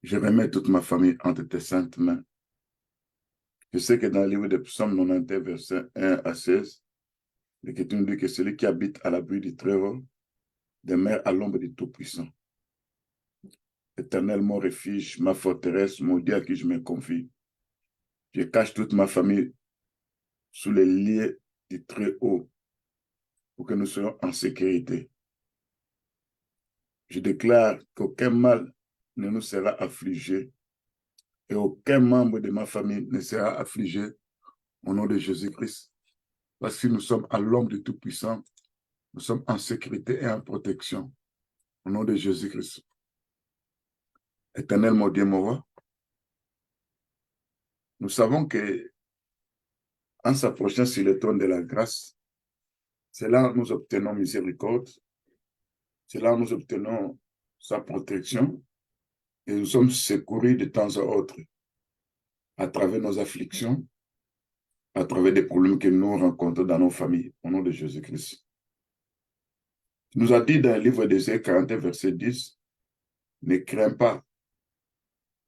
Je remets toute ma famille entre tes saintes mains. Je sais que dans le livre de Psaume 91, versets 1 à 16, l'Écriture nous dit que celui qui habite à l'abri du Très-Haut demeure à l'ombre du Tout-Puissant. Éternel, mon refuge, ma forteresse, mon Dieu à qui je me confie. Je cache toute ma famille sous les liens du Très-Haut pour que nous soyons en sécurité. Je déclare qu'aucun mal ne nous sera affligé et aucun membre de ma famille ne sera affligé au nom de Jésus-Christ. Parce que nous sommes à l'ombre du Tout-Puissant, nous sommes en sécurité et en protection au nom de Jésus-Christ. Éternel, mon Dieu, mon roi, nous savons que en s'approchant sur le trône de la grâce, c'est là où nous obtenons miséricorde, c'est là où nous obtenons sa protection et nous sommes secourus de temps à autre à travers nos afflictions, à travers des problèmes que nous rencontrons dans nos familles, au nom de Jésus-Christ. Il nous a dit dans le livre d'Ésaïe 41, verset 10, « Ne crains pas,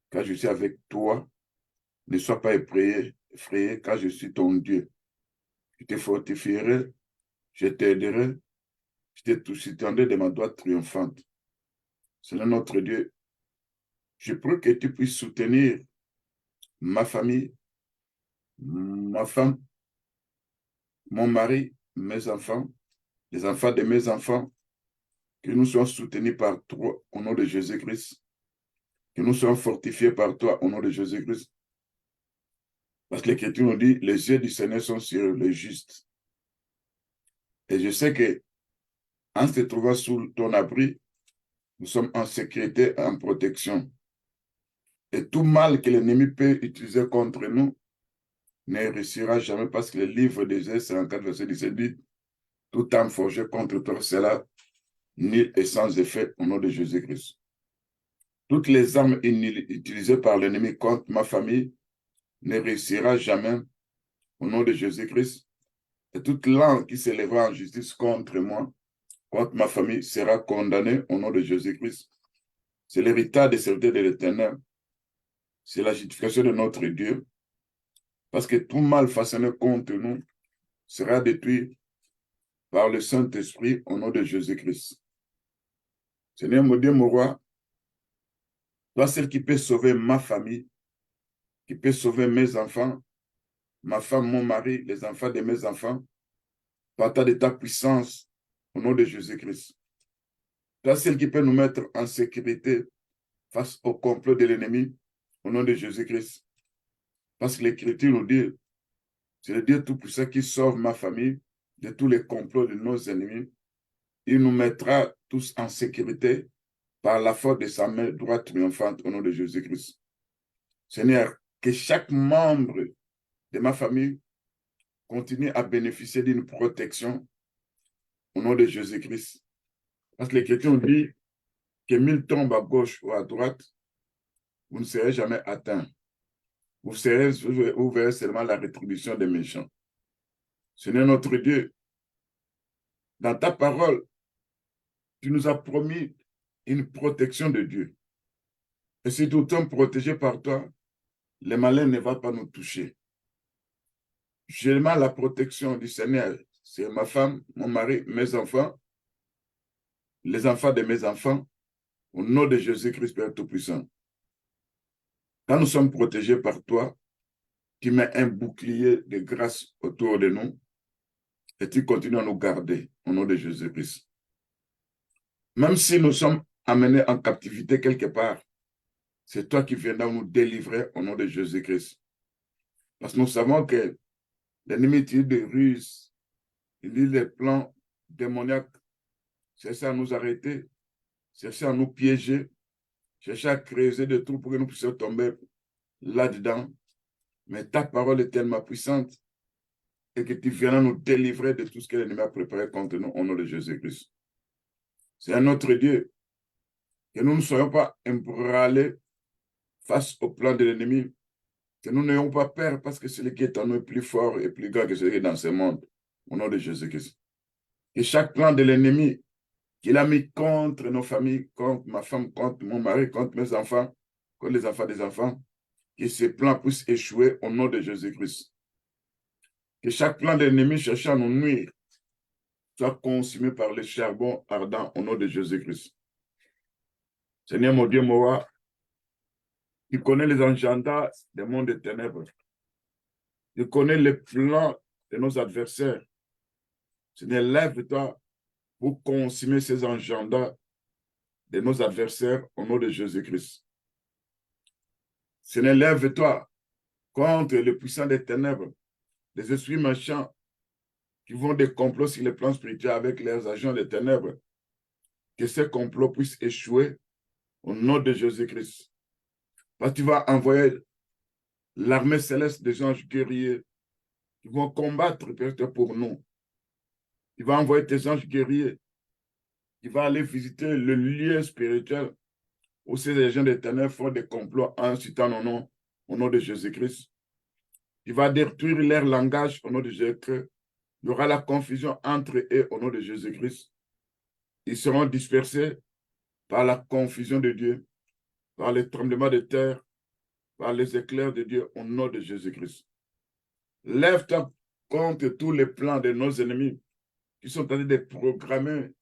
car je suis avec toi. Ne sois pas effrayé, car je suis ton Dieu. Je te fortifierai, je t'aiderai, je te soutiendrai de ma droite triomphante. » Seigneur notre Dieu, je prie que tu puisses soutenir ma famille, ma femme, mon mari, mes enfants, les enfants de mes enfants, que nous soyons soutenus par toi au nom de Jésus-Christ, que nous soyons fortifiés par toi au nom de Jésus-Christ. Parce que l'Écriture nous dit, les yeux du Seigneur sont sur les justes. Et je sais que en se trouvant sous ton abri, nous sommes en sécurité et en protection. Et tout mal que l'ennemi peut utiliser contre nous ne réussira jamais parce que le livre d'Ésaïe 54, verset 17 dit, tout arme forgé contre toi sera nul et sans effet au nom de Jésus-Christ. Toutes les armes utilisées par l'ennemi contre ma famille ne réussira jamais au nom de Jésus-Christ. Et toute langue qui s'élèvera en justice contre moi, contre ma famille, sera condamnée au nom de Jésus-Christ. C'est l'héritage des serviteurs de l'Éternel. C'est la justification de notre Dieu. Parce que tout mal façonné contre nous sera détruit par le Saint-Esprit au nom de Jésus-Christ. Seigneur, mon Dieu, mon roi, toi, celle qui peut sauver ma famille, qui peut sauver mes enfants, ma femme, mon mari, les enfants de mes enfants, par de ta puissance au nom de Jésus-Christ. Toi, celle qui peut nous mettre en sécurité face au complot de l'ennemi au nom de Jésus-Christ. Parce que l'Écriture nous dit, c'est le Dieu Tout-Puissant qui sauve ma famille de tous les complots de nos ennemis. Il nous mettra tous en sécurité par la force de sa main droite triomphante au nom de Jésus-Christ. Seigneur, que chaque membre de ma famille continue à bénéficier d'une protection au nom de Jésus-Christ. Parce que l'Écriture dit que 1000 tombent à gauche ou à droite, vous ne serez jamais atteints. Vous verrez seulement la rétribution des méchants. Seigneur notre Dieu, dans ta parole, tu nous as promis une protection de Dieu. Et si nous sommes protégés par toi, le malin ne va pas nous toucher. J'ai la protection du Seigneur. C'est ma femme, mon mari, mes enfants, les enfants de mes enfants, au nom de Jésus-Christ, Père Tout-Puissant. Quand nous sommes protégés par toi, tu mets un bouclier de grâce autour de nous et tu continues à nous garder au nom de Jésus-Christ. Même si nous sommes amenés en captivité quelque part, c'est toi qui viendras nous délivrer au nom de Jésus-Christ. Parce que nous savons que l'ennemi utilise des ruses, il utilise des plans démoniaques, cherche à nous arrêter, cherche à nous piéger, cherche à creuser des trous pour que nous puissions tomber là-dedans. Mais ta parole est tellement puissante et que tu viendras nous délivrer de tout ce que l'ennemi a préparé contre nous au nom de Jésus-Christ. C'est un autre Dieu. Que nous ne soyons pas ébranlés face au plan de l'ennemi. Que nous n'ayons pas peur parce que celui qui est en nous est plus fort et plus grand que celui qui est dans ce monde. Au nom de Jésus-Christ. Et chaque plan de l'ennemi qu'il a mis contre nos familles, contre ma femme, contre mon mari, contre mes enfants, comme les enfants des enfants, que ces plans puissent échouer au nom de Jésus-Christ. Que chaque plan de l'ennemi cherchant à nous nuire soit consumé par le charbon ardent au nom de Jésus-Christ. Seigneur mon Dieu, mon roi, tu connais les agendas des mondes des ténèbres. Tu connais les plans de nos adversaires. Seigneur, lève-toi pour consumer ces agendas de nos adversaires au nom de Jésus-Christ. Seigneur, lève-toi contre le puissant des ténèbres, les esprits méchants qui vont des complots sur les plans spirituels avec leurs agents des ténèbres. Que ces complots puissent échouer au nom de Jésus-Christ. Parce que tu vas envoyer l'armée céleste des anges guerriers qui vont combattre pour nous. Tu vas envoyer tes anges guerriers qui vont aller visiter le lieu spirituel où ces agents des ténèbres font des complots en citant nos noms au nom de Jésus-Christ. Tu vas détruire leur langage au nom de Jésus-Christ. Il y aura la confusion entre eux au nom de Jésus-Christ. Ils seront dispersés par la confusion de Dieu, par les tremblements de terre, par les éclairs de Dieu au nom de Jésus-Christ. Lève-toi contre tous les plans de nos ennemis qui sont en train de programmer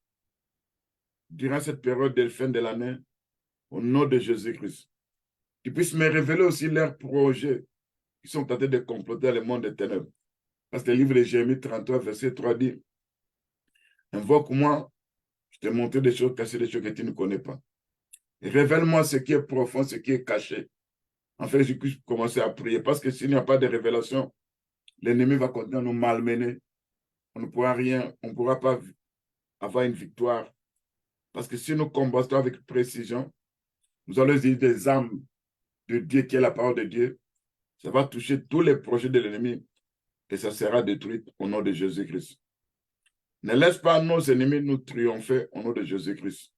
durant cette période de fin de l'année au nom de Jésus-Christ. Qu'ils puissent me révéler aussi leurs projets qui sont en train de comploter le monde des ténèbres. Parce que le livre de Jérémie 33, verset 3 dit, invoque-moi, je te montre des choses cachées, des choses que tu ne connais pas. Révèle-moi ce qui est profond, ce qui est caché. En fait, je puisse commencer à prier. Parce que s'il n'y a pas de révélation, l'ennemi va continuer à nous malmener. On ne pourra rien, on ne pourra pas avoir une victoire. Parce que si nous combattons avec précision, nous allons utiliser des armes de Dieu qui est la parole de Dieu. Ça va toucher tous les projets de l'ennemi et ça sera détruit au nom de Jésus-Christ. Ne laisse pas nos ennemis nous triompher au nom de Jésus-Christ.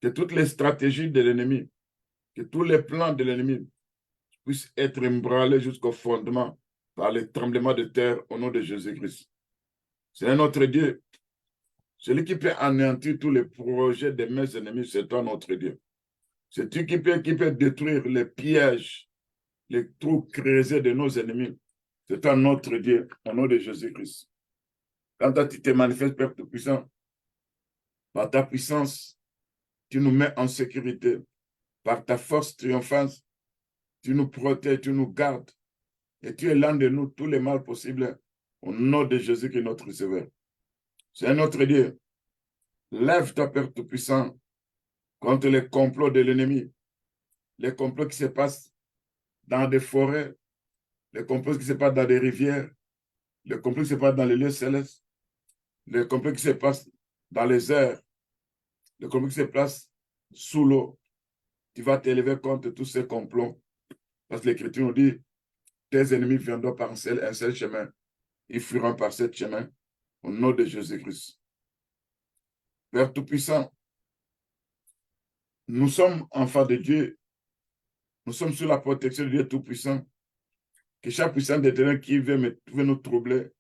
Que toutes les stratégies de l'ennemi, que tous les plans de l'ennemi puissent être ébranlés jusqu'au fondement par les tremblements de terre au nom de Jésus-Christ. C'est notre Dieu. Celui qui peut anéantir tous les projets de mes ennemis, c'est toi notre Dieu. C'est tu qui peut détruire les pièges, les trous creusés de nos ennemis. C'est toi notre Dieu, au nom de Jésus-Christ. Quand tu te manifestes, Père Tout-Puissant, par ta puissance, tu nous mets en sécurité. Par ta force triomphante, tu nous protèges, tu nous gardes. Et tu es l'un de nous tous les mal possibles. Au nom de Jésus qui est notre Sauveur. C'est notre Dieu. Lève-toi, Père Tout-Puissant, contre les complots de l'ennemi. Les complots qui se passent dans des forêts, les complots qui se passent dans des rivières, les complots qui se passent dans les lieux célestes, les complots qui se passent dans les airs, les complots qui se passent sous l'eau. Tu vas t'élever contre tous ces complots. Parce que l'Écriture nous dit, tes ennemis viendront par un seul chemin. Ils fuiront par ce chemin. Au nom de Jésus-Christ. Père Tout-Puissant, nous sommes enfants de Dieu. Nous sommes sous la protection de Dieu Tout-Puissant. Que chaque puissant d'éternel qui veut nous troubler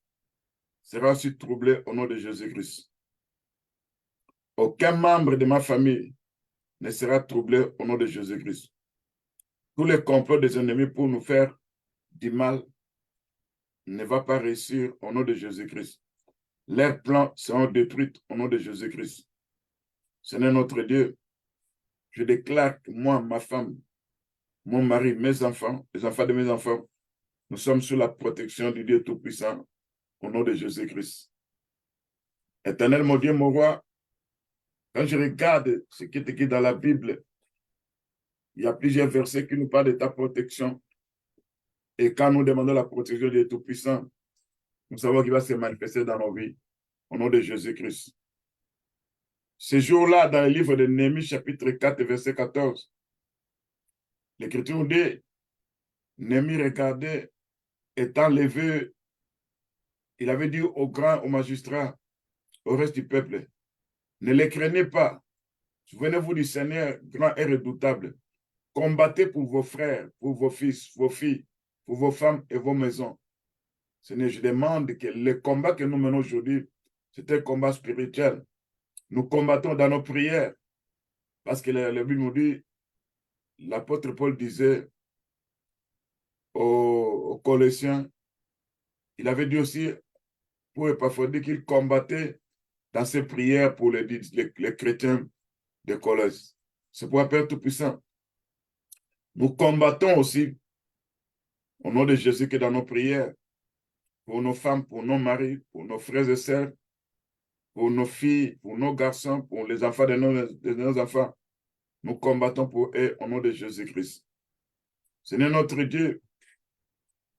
sera aussi troublé au nom de Jésus-Christ. Aucun membre de ma famille ne sera troublé au nom de Jésus-Christ. Tous les complots des ennemis pour nous faire du mal ne va pas réussir au nom de Jésus-Christ. Leurs plans seront détruits au nom de Jésus-Christ. Seigneur notre Dieu, je déclare que moi, ma femme, mon mari, mes enfants, les enfants de mes enfants, nous sommes sous la protection du Dieu Tout-Puissant au nom de Jésus-Christ. Éternel, mon Dieu, mon roi, quand je regarde ce qui est écrit dans la Bible, il y a plusieurs versets qui nous parlent de ta protection. Et quand nous demandons la protection du Dieu Tout-Puissant, nous savons qu'il va se manifester dans nos vies au nom de Jésus-Christ. Ce jour-là, dans le livre de Néhémie, chapitre 4, verset 14, l'Écriture nous dit, Néhémie regardait, étant levé, il avait dit aux grands, aux magistrats, au reste du peuple, ne les craignez pas, souvenez-vous du Seigneur grand et redoutable, combattez pour vos frères, pour vos fils, vos filles, pour vos femmes et vos maisons. Seigneur, je demande que le combat que nous menons aujourd'hui, c'est un combat spirituel. Nous combattons dans nos prières, parce que la Bible nous dit, l'apôtre Paul disait aux Colossiens, il avait dit aussi pour Épaphrodite qu'il combattait dans ses prières pour les chrétiens de Colosse. C'est pour Père Tout-Puissant. Nous combattons aussi au nom de Jésus que dans nos prières, pour nos femmes, pour nos maris, pour nos frères et sœurs, pour nos filles, pour nos garçons, pour les enfants de nos enfants. Nous combattons pour eux au nom de Jésus-Christ. Seigneur notre Dieu,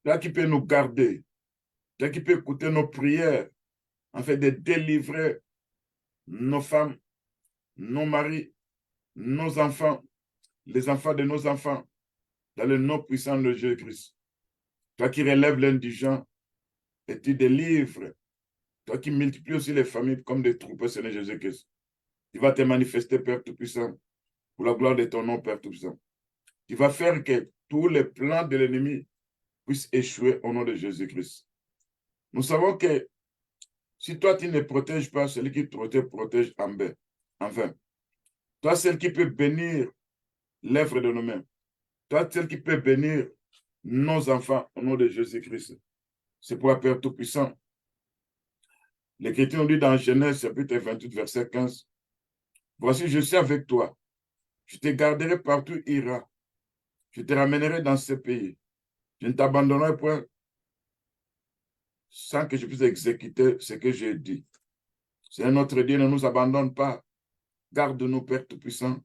toi qui peux nous garder, toi qui peux écouter nos prières, afin de délivrer nos femmes, nos maris, nos enfants, les enfants de nos enfants, dans le nom puissant de Jésus-Christ. Toi qui relèves l'indigent et tu délivres, toi qui multiplies aussi les familles comme des troupes, Seigneur Jésus-Christ. Tu vas te manifester, Père Tout-Puissant, pour la gloire de ton nom, Père Tout-Puissant. Tu vas faire que tous les plans de l'ennemi puissent échouer au nom de Jésus-Christ. Nous savons que si toi, tu ne protèges pas, celui qui te protège en vain. Toi, celle qui peut bénir l'œuvre de nos mains. Toi, celle qui peut bénir nos enfants au nom de Jésus-Christ. C'est pour la Père Tout-Puissant. L'Écriture nous dit dans Genèse, chapitre 28, verset 15, « Voici, je suis avec toi. Je te garderai partout où tu iras. Je te ramènerai dans ce pays. Je ne t'abandonnerai point sans que je puisse exécuter ce que j'ai dit. » C'est notre Dieu, ne nous abandonne pas. Garde-nous, Père Tout-Puissant,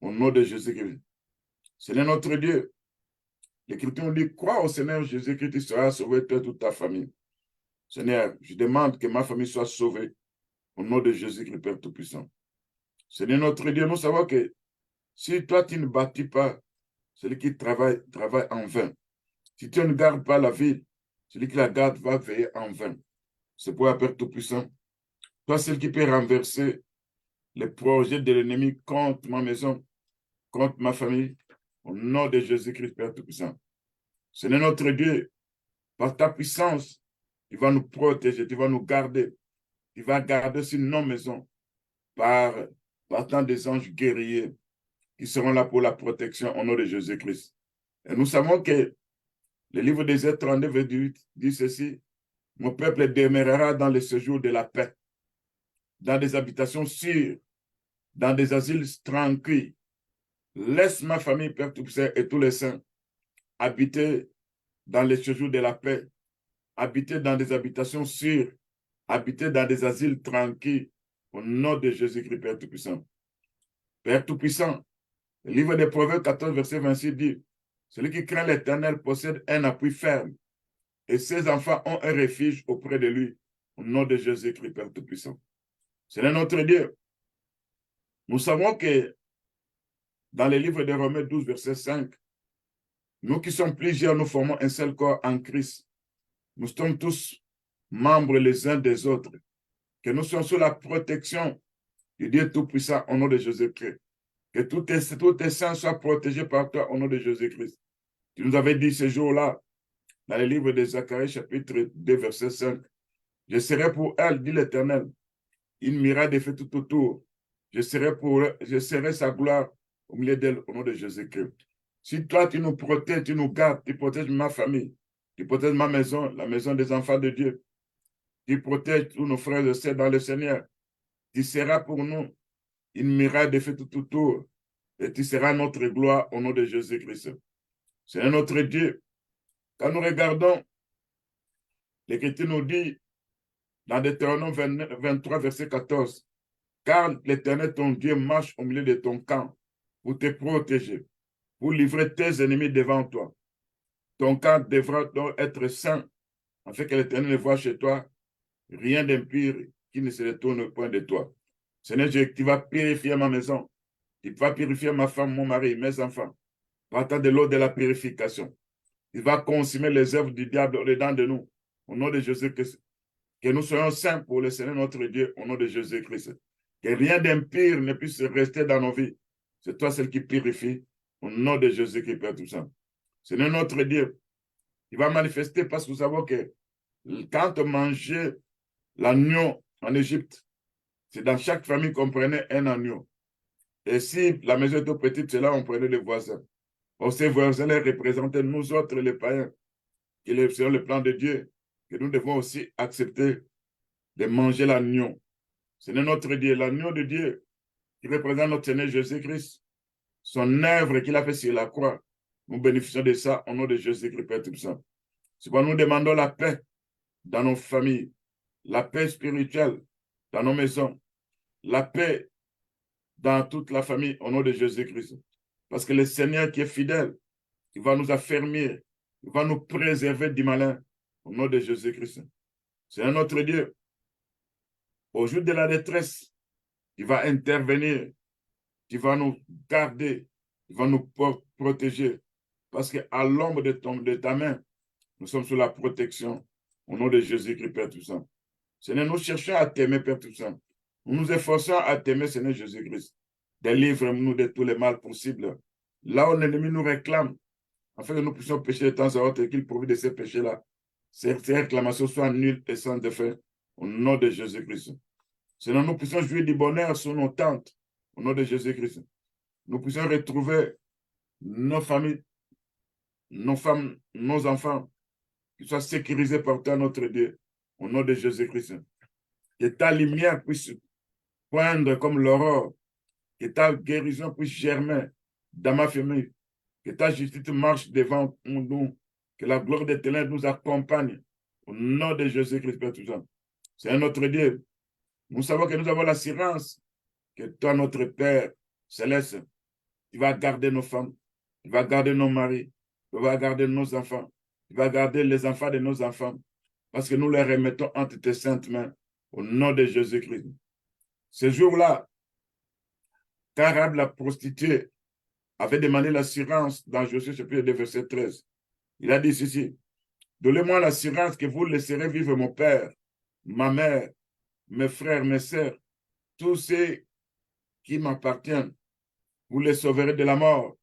au nom de Jésus-Christ. C'est notre Dieu. L'Écriture nous dit, crois au Seigneur Jésus-Christ, tu seras sauvé, toi et toute ta famille. Seigneur, je demande que ma famille soit sauvée au nom de Jésus-Christ, Père Tout-Puissant. Seigneur notre Dieu, nous savons que si toi, tu ne bâtis pas, celui qui travaille en vain. Si tu ne gardes pas la ville, celui qui la garde va veiller en vain. C'est pour Père Tout-Puissant. Toi, celui qui peut renverser les projets de l'ennemi contre ma maison, contre ma famille, au nom de Jésus-Christ, Père Tout-Puissant. Seigneur notre Dieu, par ta puissance, tu vas nous protéger, tu vas nous garder. Tu vas garder sur nos maisons par tant des anges guerriers qui seront là pour la protection au nom de Jésus-Christ. Et nous savons que le livre d'Ésaïe 32 dit ceci, « Mon peuple demeurera dans les séjours de la paix, dans des habitations sûres, dans des asiles tranquilles. Laisse ma famille, Père Tout-Puissant, et tous les saints habiter dans les séjours de la paix, habiter dans des habitations sûres, habiter dans des asiles tranquilles, au nom de Jésus-Christ, Père Tout-Puissant. » Père Tout-Puissant, le livre des Proverbes 14, verset 26 dit, « Celui qui craint l'Éternel possède un appui ferme, et ses enfants ont un refuge auprès de lui, au nom de Jésus-Christ, Père Tout-Puissant. » C'est notre Dieu. Nous savons que dans le livre de Romains 12, verset 5, nous qui sommes plusieurs, nous formons un seul corps en Christ. Nous sommes tous membres les uns des autres, que nous sommes sous la protection du Dieu Tout-Puissant au nom de Jésus-Christ. Que tous tes saints soient protégés par toi au nom de Jésus-Christ. Tu nous avais dit ce jour-là, dans le livre de Zacharie, chapitre 2, verset 5, « Je serai pour elle, dit l'Éternel, une miraille de feu tout autour. Je serai sa gloire au milieu d'elle au nom de Jésus-Christ. » Si toi, tu nous protèges, tu nous gardes, tu protèges ma famille, tu protèges ma maison, la maison des enfants de Dieu, tu protèges tous nos frères et sœurs dans le Seigneur, tu seras pour nous une miraille de feu tout autour et tu seras notre gloire au nom de Jésus-Christ. C'est notre Dieu. Quand nous regardons, l'Écriture nous dit dans Deutéronome 23, verset 14, « Car l'Éternel, ton Dieu, marche au milieu de ton camp pour te protéger, pour livrer tes ennemis devant toi. Ton camp devra donc être saint, afin que l'Éternel ne voie chez toi rien d'impur qui ne se retourne point de toi. » Seigneur Dieu, tu vas purifier ma maison, tu vas purifier ma femme, mon mari, mes enfants, partant de l'eau de la purification. Il va consumer les œuvres du diable au-dedans de nous, au nom de Jésus-Christ. Que nous soyons saints pour le Seigneur notre Dieu, au nom de Jésus-Christ. Que rien d'impur ne puisse rester dans nos vies. C'est toi celle qui purifie, au nom de Jésus-Christ, Père Tout-Puissant. Seigneur notre Dieu, il va manifester parce que nous savons que quand on mangeait l'agneau en Égypte, c'est dans chaque famille qu'on prenait un agneau. Et si la maison est trop petite, c'est là où on prenait les voisins. Or, ces voisins les représentaient nous autres, les païens, qui selon le plan de Dieu, que nous devons aussi accepter de manger l'agneau. C'est notre Dieu, l'agneau de Dieu, qui représente notre Seigneur Jésus-Christ. Son œuvre qu'il a fait sur la croix. Nous bénéficions de ça au nom de Jésus-Christ, Père Tout-Puissant. C'est pourquoi nous demandons la paix dans nos familles, la paix spirituelle dans nos maisons, la paix dans toute la famille au nom de Jésus-Christ. Parce que le Seigneur qui est fidèle, il va nous affermir, il va nous préserver du malin au nom de Jésus-Christ. C'est notre Dieu. Au jour de la détresse, il va intervenir, il va nous garder, il va nous protéger. Parce qu'à l'ombre de ta main, nous sommes sous la protection au nom de Jésus-Christ, Père Tout-Puissant. Seigneur, nous cherchons à t'aimer, Père Tout-Puissant. Nous nous efforçons à t'aimer, Seigneur Jésus-Christ. Délivre-nous de tous les mal possibles. Là où l'ennemi nous réclame, afin que nous puissions pécher de temps à autre et qu'il profite de ces péchés-là. Ces réclamations soient nulles et sans effet au nom de Jésus-Christ. Seigneur, nous puissions jouir du bonheur sur nos tentes au nom de Jésus-Christ. Nous puissions retrouver nos familles, nos femmes, nos enfants, qui soient sécurisés par toi, notre Dieu, au nom de Jésus-Christ. Que ta lumière puisse poindre comme l'aurore, que ta guérison puisse germer dans ma famille, que ta justice marche devant nous, que la gloire de l'Éternel nous accompagne, au nom de Jésus-Christ, Père Tout-Puissant. C'est notre Dieu. Nous savons que nous avons l'assurance que toi, notre Père céleste, tu vas garder nos femmes, tu vas garder nos maris, tu vas garder nos enfants, tu vas garder les enfants de nos enfants, parce que nous les remettons entre tes saintes mains, au nom de Jésus-Christ. Ce jour-là, Carab, la prostituée, avait demandé l'assurance dans Josué chapitre 2, verset 13. Il a dit ceci: donnez-moi l'assurance que vous laisserez vivre mon père, ma mère, mes frères, mes sœurs, tous ceux qui m'appartiennent. Vous les sauverez de la mort.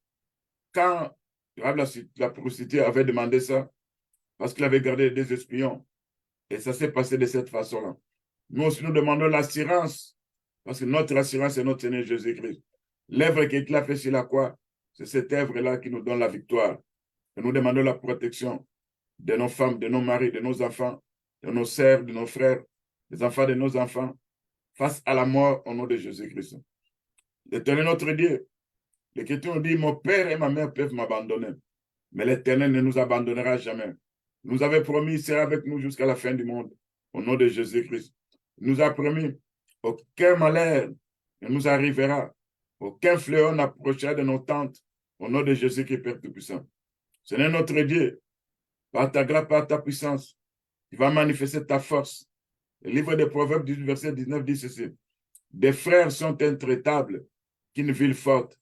Quand la prostituée avait demandé ça, parce qu'il avait gardé des espions, et ça s'est passé de cette façon-là. Nous aussi, nous demandons l'assurance, parce que notre assurance est notre Seigneur Jésus-Christ. L'œuvre qu'il a fait sur la croix, c'est cette œuvre-là qui nous donne la victoire. Et nous demandons la protection de nos femmes, de nos maris, de nos enfants, de nos sœurs, de nos frères, des enfants de nos enfants, face à la mort au nom de Jésus-Christ. L'Éternel, notre Dieu, l'Écriture nous dit: mon père et ma mère peuvent m'abandonner, mais l'Éternel ne nous abandonnera jamais. Il nous avait promis, il sera avec nous jusqu'à la fin du monde, au nom de Jésus-Christ. Il nous a promis: aucun malheur ne nous arrivera, aucun fléau n'approchera de nos tentes, au nom de Jésus-Christ, Père Tout-Puissant. Seigneur notre Dieu, par ta grâce, par ta puissance, tu vas manifester ta force. Le livre des Proverbes, 18, verset 19, dit ceci: des frères sont intraitables qu'une ville forte.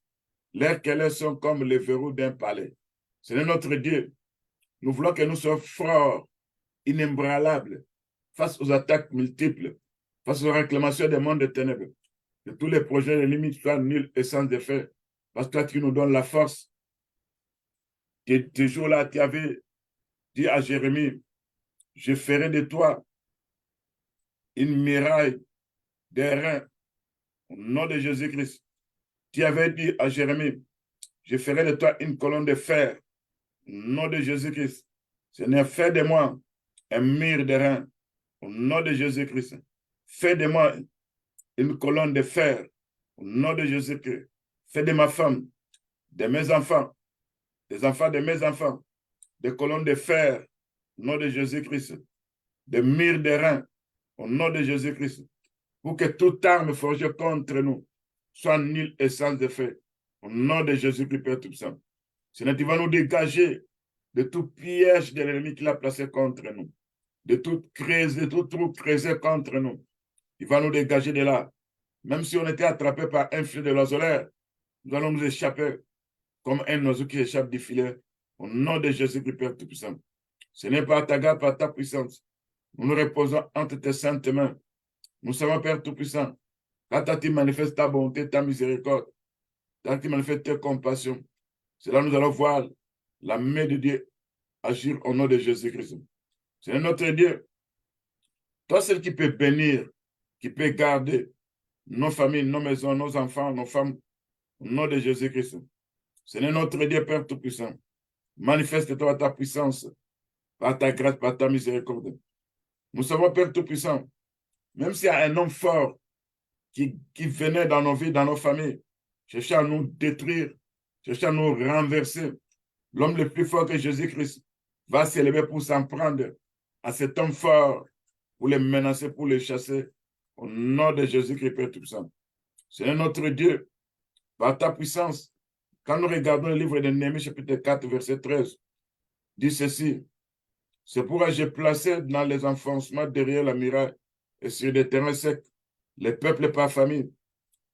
Leurs querelles sont comme les verrous d'un palais. Seigneur notre Dieu, nous voulons que nous soyons forts, inébranlables, face aux attaques multiples, face aux réclamations des mondes de ténèbres. Que tous les projets de limites soient nuls et sans effet. Parce que toi, tu nous donnes la force. Ce jour-là, tu avais dit à Jérémie: je ferai de toi une muraille d'airain au nom de Jésus-Christ. Tu avais dit à Jérémie: je ferai de toi une colonne de fer au nom de Jésus-Christ. Seigneur, fais de moi un mur d'airain au nom de Jésus-Christ. Fais de moi une colonne de fer au nom de Jésus-Christ. Fais de ma femme, de mes enfants, des enfants de mes enfants, des colonnes de fer au nom de Jésus-Christ, des murs d'airain au nom de Jésus-Christ, pour que toute arme forgée contre nous soit nulle et sans effet. Au nom de Jésus-Christ, Père Tout-Puissant. Seigneur, tu vas nous dégager de tout piège de l'ennemi qu'il a placé contre nous, de toute crise, de tout trou creusé contre nous. Il va nous dégager de là. Même si on était attrapé par un filet de l'oiseleur, nous allons nous échapper comme un oiseau qui échappe du filet. Au nom de Jésus-Christ, Père Tout-Puissant. Ce n'est pas ta grâce, par ta puissance. Nous nous reposons entre tes saintes mains. Nous savons, Père Tout-Puissant, quand tu manifestes ta bonté, ta miséricorde, quand tu manifestes tes compassions, c'est là que nous allons voir la main de Dieu agir au nom de Jésus-Christ. C'est notre Dieu. Toi, celui qui peut bénir, qui peut garder nos familles, nos maisons, nos enfants, nos femmes, Au nom de Jésus-Christ. Seigneur notre Dieu, Père Tout-Puissant, manifeste-toi ta puissance, par ta grâce, par ta miséricorde. Nous savons, Père Tout-Puissant, même s'il y a un homme fort qui venait dans nos vies, dans nos familles, cherchant à nous détruire, cherchant à nous renverser, l'homme le plus fort que Jésus-Christ va s'élever pour s'en prendre à cet homme fort, pour les menacer, pour les chasser, au nom de Jésus-Christ, Père Tout-Puissant. Seigneur notre Dieu, par ta puissance, quand nous regardons le livre de Néhémie, chapitre 4, verset 13, dit ceci: c'est pourquoi j'ai placé dans les enfoncements derrière la muraille et sur des terrains secs les peuples par famille,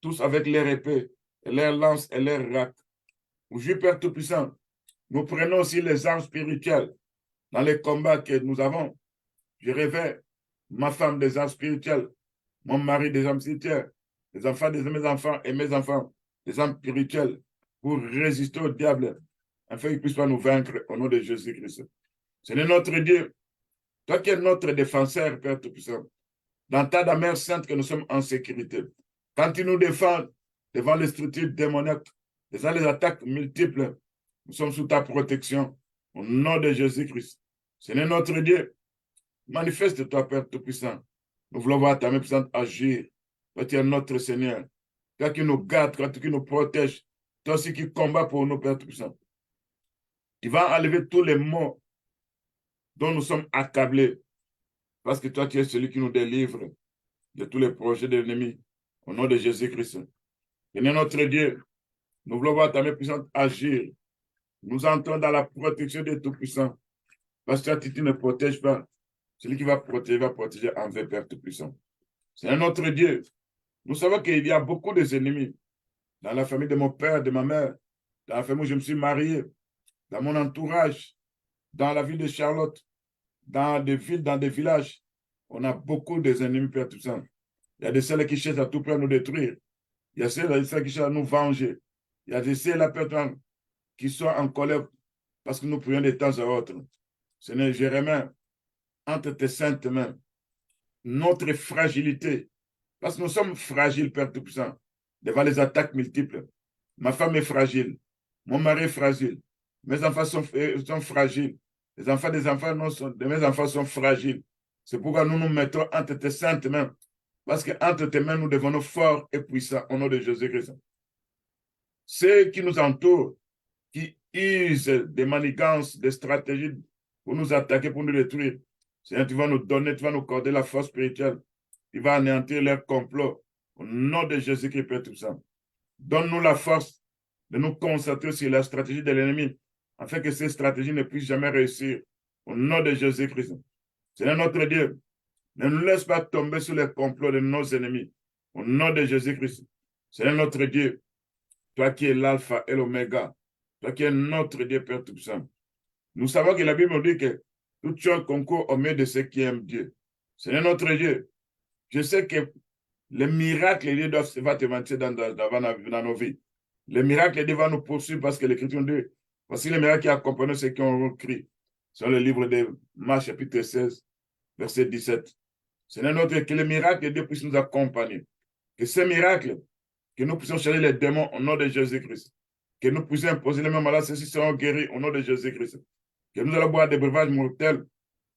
tous avec leurs épées, et leurs lances et leurs râques. Aujourd'hui, Père Tout-Puissant, nous prenons aussi les armes spirituelles dans les combats que nous avons. Je réveille ma femme des armes spirituelles, mon mari des armes spirituelles, les enfants de mes enfants et mes enfants des armes spirituelles pour résister au diable, afin qu'il ne puisse pas nous vaincre au nom de Jésus-Christ. Seigneur notre Dieu, toi qui es notre défenseur, Père Tout-Puissant, dans ta demeure sainte que nous sommes en sécurité. Quand tu nous défends devant les structures démoniaques, devant les attaques multiples, nous sommes sous ta protection. Au nom de Jésus-Christ. Seigneur notre Dieu, manifeste-toi, Père Tout-Puissant. Nous voulons voir ta main puissante agir. Toi, tu es notre Seigneur. Toi qui nous gardes, toi qui nous protèges. Toi aussi qui combats pour nous, Père Tout-Puissant. Tu vas enlever tous les maux dont nous sommes accablés. Parce que toi, tu es celui qui nous délivre de tous les projets de l'ennemi. Au nom de Jésus-Christ. Seigneur notre Dieu, nous voulons voir ta main puissante agir. Nous entrons dans la protection des Tout-Puissants. Parce que si tu ne protèges pas, celui qui va protéger envers Père Tout-Puissant. C'est notre Dieu. Nous savons qu'il y a beaucoup d'ennemis dans la famille de mon père, de ma mère, dans la famille où je me suis marié, dans mon entourage, dans la ville de Charlotte, dans des villes, dans des villages. On a beaucoup d'ennemis, Père Tout-Puissant. Il y a des celles qui cherchent à tout près à nous détruire. Il y a celles qui cherchent à nous venger. Il y a des celles qui sont en colère parce que nous prions de temps à autre. Seigneur, je remets entre tes saintes mains notre fragilité. Parce que nous sommes fragiles, Père Tout-Puissant, devant les attaques multiples. Ma femme est fragile. Mon mari est fragile. Mes enfants sont fragiles. Les enfants des enfants de mes enfants sont fragiles. C'est pourquoi nous nous mettons entre tes saintes mains. Parce qu'entre tes mains, nous devenons forts et puissants au nom de Jésus-Christ. Ceux qui nous entourent, qui usent des manigances, des stratégies pour nous attaquer, pour nous détruire, Seigneur, tu vas nous donner, tu vas nous accorder la force spirituelle. Tu vas anéantir leur complot. Au nom de Jésus-Christ, Père Tout-Puissant. Donne-nous la force de nous concentrer sur la stratégie de l'ennemi, afin que ces stratégies ne puissent jamais réussir. Au nom de Jésus-Christ. Seigneur notre Dieu, ne nous laisse pas tomber sur les complots de nos ennemis. Au nom de Jésus-Christ. Seigneur notre Dieu, toi qui es l'alpha et l'oméga, toi qui es notre Dieu, Père Tout-Puissant. Nous savons que la Bible nous dit que tout chose concourt au mieux de ceux qui aiment Dieu. Seigneur notre Dieu, je sais que les miracles de Dieu doivent te mentir dans nos vies. Les miracles de Dieu vont nous poursuivre parce que l'Écriture dit, voici les miracles qui accompagnent ceux qui ont écrit. Sur le livre de Marc, chapitre 16, verset 17. Seigneur notre Dieu, que les miracles de Dieu puissent nous accompagner. Que ces miracles, que nous puissions chasser les démons au nom de Jésus-Christ. Que nous puissions imposer les mêmes malades, ceux-ci seront guéris au nom de Jésus-Christ. Que nous allons boire des breuvages mortels,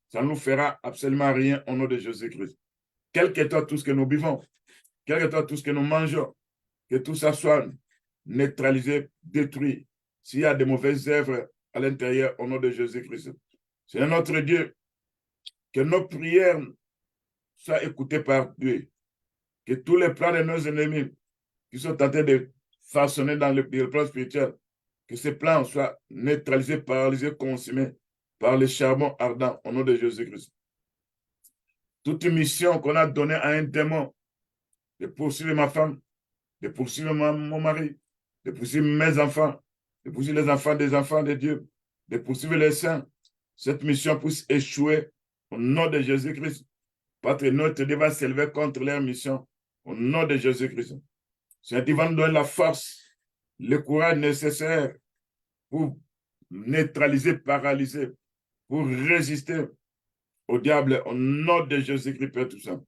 ça ne nous fera absolument rien au nom de Jésus-Christ. Quel que soit tout ce que nous vivons, quel que soit tout ce que nous mangeons, que tout ça soit neutralisé, détruit. S'il y a de mauvaises œuvres à l'intérieur, au nom de Jésus-Christ. C'est notre Dieu, que nos prières soient écoutées par Dieu. Que tous les plans de nos ennemis qui sont tentés de façonner dans le plan spirituel, que ces plans soient neutralisés, paralysés, consumés par les charbons ardents au nom de Jésus-Christ. Toute mission qu'on a donnée à un démon de poursuivre ma femme, de poursuivre mon mari, de poursuivre mes enfants, de poursuivre les enfants de Dieu, de poursuivre les saints, cette mission puisse échouer au nom de Jésus-Christ. Parce que notre Dieu va s'élever contre leur mission au nom de Jésus-Christ. Seigneur, tu vas nous donner la force, le courage nécessaire pour neutraliser, paralyser, pour résister au diable au nom de Jésus-Christ, Père Tout-Puissant.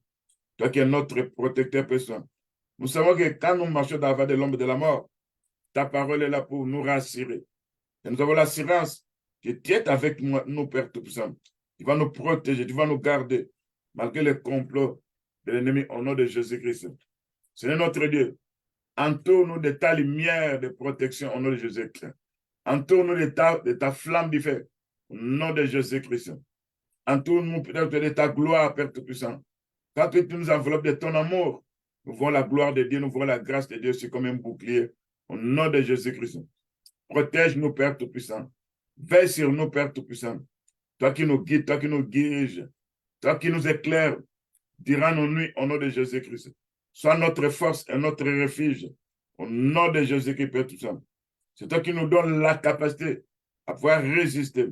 Toi qui es notre protecteur, Père Tout-Puissant. Nous savons que quand nous marchons dans la vallée de l'ombre de la mort, ta parole est là pour nous rassurer. Et nous avons l'assurance que tu es avec nous, Père Tout-Puissant. Tu vas nous protéger, tu vas nous garder, malgré les complots de l'ennemi, au nom de Jésus-Christ. Seigneur notre Dieu, entoure-nous de ta lumière de protection au nom de Jésus-Christ. Entoure-nous de ta flamme du feu au nom de Jésus-Christ. Entoure-nous peut-être de ta gloire, Père Tout-Puissant. Quand tu nous enveloppes de ton amour, nous voyons la gloire de Dieu, nous voyons la grâce de Dieu, c'est comme un bouclier au nom de Jésus-Christ. Protège-nous, Père Tout-Puissant. Veille sur nous, Père Tout-Puissant. Toi qui nous guides, toi qui nous diriges, toi qui nous éclaires durant nos nuits au nom de Jésus-Christ. Sois notre force et notre refuge au nom de Jésus-Christ, Père Tout-Puissant. C'est toi qui nous donnes la capacité à pouvoir résister,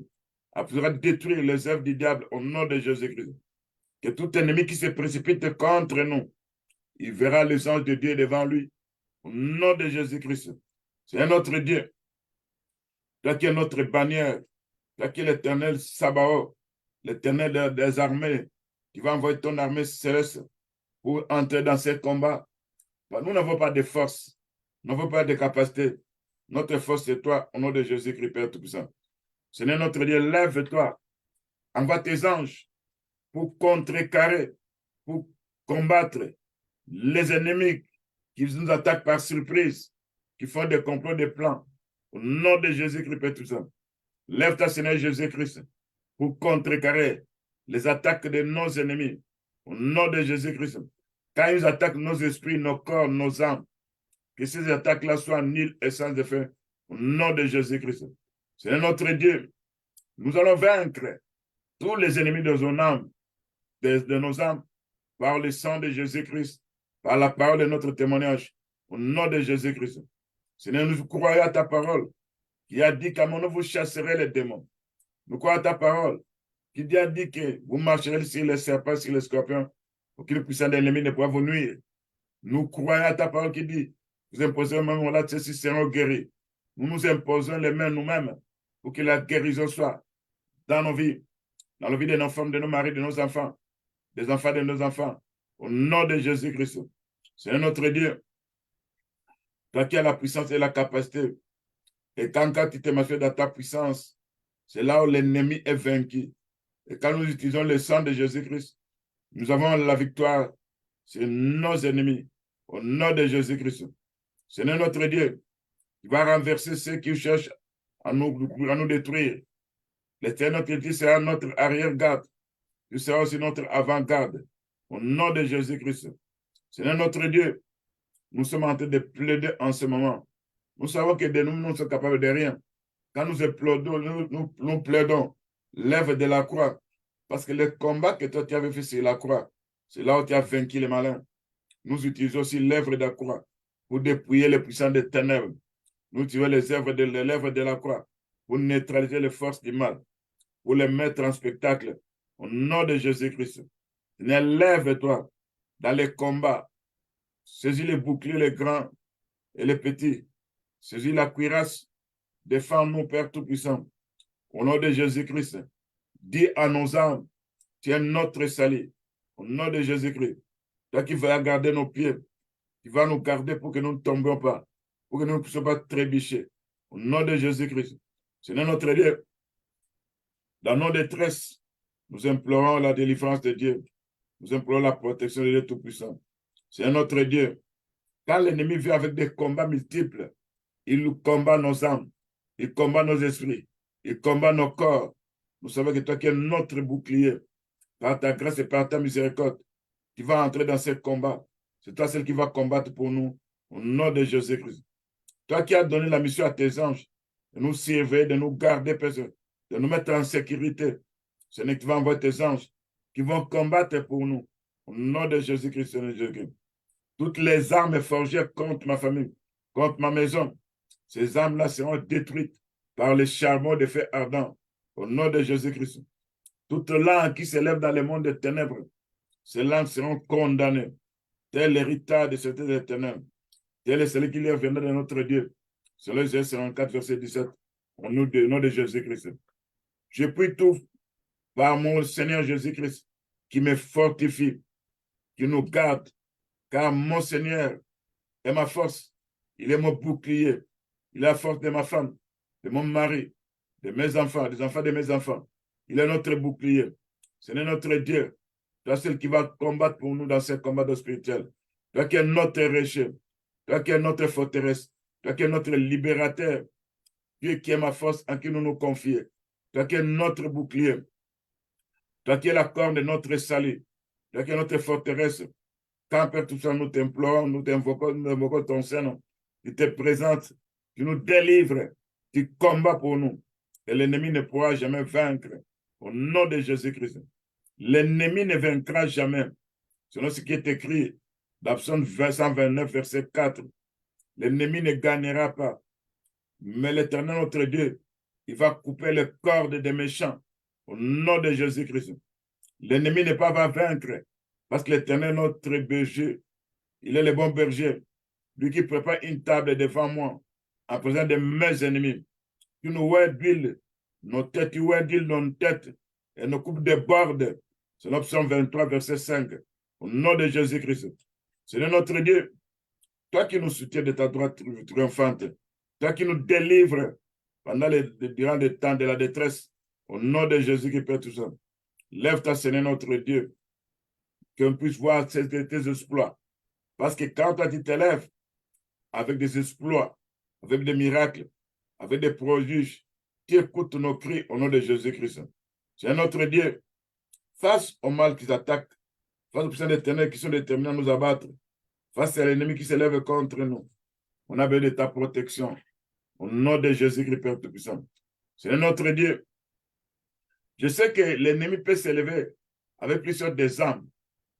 à pouvoir détruire les œuvres du diable au nom de Jésus-Christ. Que tout ennemi qui se précipite contre nous, il verra les anges de Dieu devant lui au nom de Jésus-Christ. C'est notre Dieu. Toi qui es notre bannière, toi qui es l'Éternel Sabaoth, l'Éternel des armées, qui va envoyer ton armée céleste pour entrer dans ces combats. Nous n'avons pas de force, nous n'avons pas de capacité. Notre force, c'est toi, au nom de Jésus-Christ, Père Tout-Puissant. Seigneur notre Dieu, lève-toi, envoie tes anges pour contrecarrer, pour combattre les ennemis qui nous attaquent par surprise, qui font des complots, des plans. Au nom de Jésus-Christ, Père Tout-Puissant. Lève-toi, Seigneur Jésus-Christ, pour contrecarrer les attaques de nos ennemis. Au nom de Jésus-Christ. Quand ils attaquent nos esprits, nos corps, nos âmes, que ces attaques-là soient nulles et sans effet. Au nom de Jésus-Christ. C'est notre Dieu. Nous allons vaincre tous les ennemis de nos âmes, de nos âmes, par le sang de Jésus-Christ, par la parole de notre témoignage. Au nom de Jésus-Christ. Seigneur, nous croyons à ta parole, qui a dit qu'à mon nom, vous chasserez les démons. Nous croyons à ta parole, qui a dit que vous marcherez sur les serpents, sur les scorpions, pour que le puissant de l'ennemi ne pourra vous nuire. Nous croyons à ta parole qui dit, vous imposez même là, ceux-ci seront guéris. Nous nous imposons les mains nous-mêmes pour que la guérison soit dans nos vies, dans la vie de nos femmes, de nos maris, de nos enfants, des enfants de nos enfants, au nom de Jésus-Christ. C'est notre Dieu, toi qui as la puissance et la capacité. Et quand tu t'es marché dans ta puissance, c'est là où l'ennemi est vaincu. Et quand nous utilisons le sang de Jésus-Christ, nous avons la victoire sur nos ennemis, au nom de Jésus-Christ. Seigneur notre Dieu, tu vas renverser ceux qui cherchent à nous détruire. L'Éternel notre Dieu sera notre arrière-garde. Tu seras aussi notre avant-garde. Au nom de Jésus-Christ. Seigneur notre Dieu, nous sommes en train de plaider en ce moment. Nous savons que de nous, nous sommes capables de rien. Quand nous plaidons l'œuvre de la croix, parce que le combat que toi tu avais fait sur la croix, c'est là où tu as vaincu les malins. Nous utilisons aussi l'œuvre de la croix pour dépouiller les puissants des ténèbres. Nous utilisons les œuvres de la croix pour neutraliser les forces du mal, pour les mettre en spectacle. Au nom de Jésus-Christ. Lève-toi dans les combats. Saisis les boucliers, les grands et les petits. Saisis la cuirasse. Défends-nous, Père Tout-Puissant. Au nom de Jésus-Christ. Dis à nos âmes, tu es notre salut. Au nom de Jésus-Christ. Toi qui vas garder nos pieds, qui vas nous garder pour que nous ne tombions pas, pour que nous ne puissions pas trébucher. Au nom de Jésus-Christ. Seigneur notre Dieu, dans nos détresses, nous implorons la délivrance de Dieu. Nous implorons la protection de Dieu Tout-Puissant. C'est notre Dieu. Quand l'ennemi vient avec des combats multiples, il combat nos âmes, il combat nos esprits, il combat nos corps. Nous savons que toi qui es notre bouclier, par ta grâce et par ta miséricorde, tu vas entrer dans ces combats. C'est toi celle qui va combattre pour nous, au nom de Jésus-Christ. Toi qui as donné la mission à tes anges, de nous servir, de nous garder, de nous mettre en sécurité. Ce n'est que tu vas envoyer tes anges qui vont combattre pour nous, au nom de Jésus-Christ, Seigneur Jésus-Christ. Toutes les armes forgées contre ma famille, contre ma maison, ces armes-là seront détruites par les charbons de feu ardent, au nom de Jésus-Christ. Toutes langues qui s'élèvent dans le monde des ténèbres, ces langues seront condamnées. Tel l'héritage de cette des ténèbres. Tel est celui qui leur viendra de notre Dieu. C'est le Genèse 44, verset 17, au nom de Jésus-Christ. Je prie tout par mon Seigneur Jésus-Christ qui me fortifie, qui nous garde, car mon Seigneur est ma force, il est mon bouclier, Il est la force de ma femme, de mon mari, de mes enfants, des enfants de mes enfants. Il est notre bouclier. Ce n'est notre Dieu. Toi, celui qui va combattre pour nous dans ce combat spirituel. Toi qui es notre rocher. Toi qui es notre forteresse. Toi qui es notre libérateur. Dieu qui est ma force en qui nous nous confions. Toi qui es notre bouclier. Toi qui es la corne de notre salut. Toi qui es notre forteresse. Quand, Père, tout ça, nous t'implorons, nous invoquons ton Saint-Nom. Tu te présentes, tu nous délivres, tu combats pour nous. Et l'ennemi ne pourra jamais vaincre. Au nom de Jésus-Christ. L'ennemi ne vaincra jamais. Selon ce qui est écrit dans Psaume 129, verset 4. L'ennemi ne gagnera pas. Mais l'Éternel, notre Dieu, il va couper le cordes des méchants. Au nom de Jésus-Christ. L'ennemi ne va pas vaincre. Parce que l'Éternel, notre berger, il est le bon berger. Lui qui prépare une table devant moi, en présence de mes ennemis. Tu nous vois d'huile, nos têtes, tu vois d'huile, nos têtes, et nos coupes débordent. C'est l'option 23, verset 5. Au nom de Jésus-Christ. Seigneur notre Dieu, toi qui nous soutiens de ta droite triomphante, toi qui nous délivres durant le temps de la détresse, au nom de Jésus qui peut tout ça. Lève-toi, Seigneur notre Dieu, qu'on puisse voir tes exploits. Parce que quand toi tu te lèves avec des exploits, avec des miracles, avec des prodiges, tu écoutes nos cris au nom de Jésus-Christ. C'est notre Dieu. Face au mal qui s'attaque, face aux puissants des ténèbres qui sont déterminés à nous abattre, face à l'ennemi qui se lève contre nous, on a besoin de ta protection. Au nom de Jésus-Christ, Père Tout-Puissant. C'est notre Dieu. Je sais que l'ennemi peut s'élever avec plusieurs des armes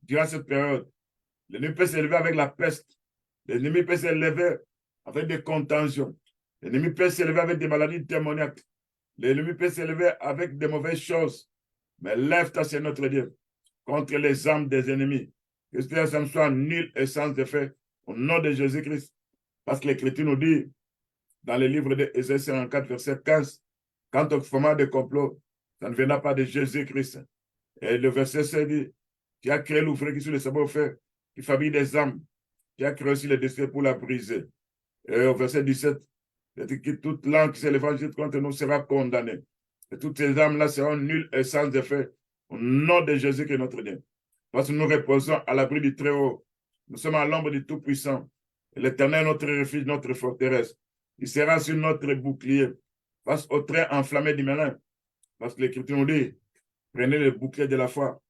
durant cette période. L'ennemi peut s'élever avec la peste. L'ennemi peut s'élever avec des contentions. L'ennemi peut s'élever avec des maladies démoniaques. L'ennemi peut s'élever avec des mauvaises choses. Mais lève-toi, c'est notre Dieu, contre les armes des ennemis. Que ces armes soient nulles et sans effet, au nom de Jésus-Christ. Parce que l'Écriture nous dit, dans le livre de Ésaïe 54, verset 15, quant au format de complot, ça ne viendra pas de Jésus-Christ. Et le verset 16 dit, qui a créé l'ouvrier qui sur le savoir-faire, qui fabrique des armes, qui a créé aussi les destinés pour la briser. Et au verset 17, il dit que toute langue qui s'élèvera contre nous sera condamnée. Et toutes ces armes-là seront nulles et sans effet. Au nom de Jésus qui est notre Dieu. Parce que nous reposons à l'abri du Très-Haut. Nous sommes à l'ombre du Tout-Puissant. Et l'Éternel est notre refuge, notre forteresse. Il sera sur notre bouclier face au trait enflammé du malin. Parce que l'Écriture nous dit, prenez le bouclier de la foi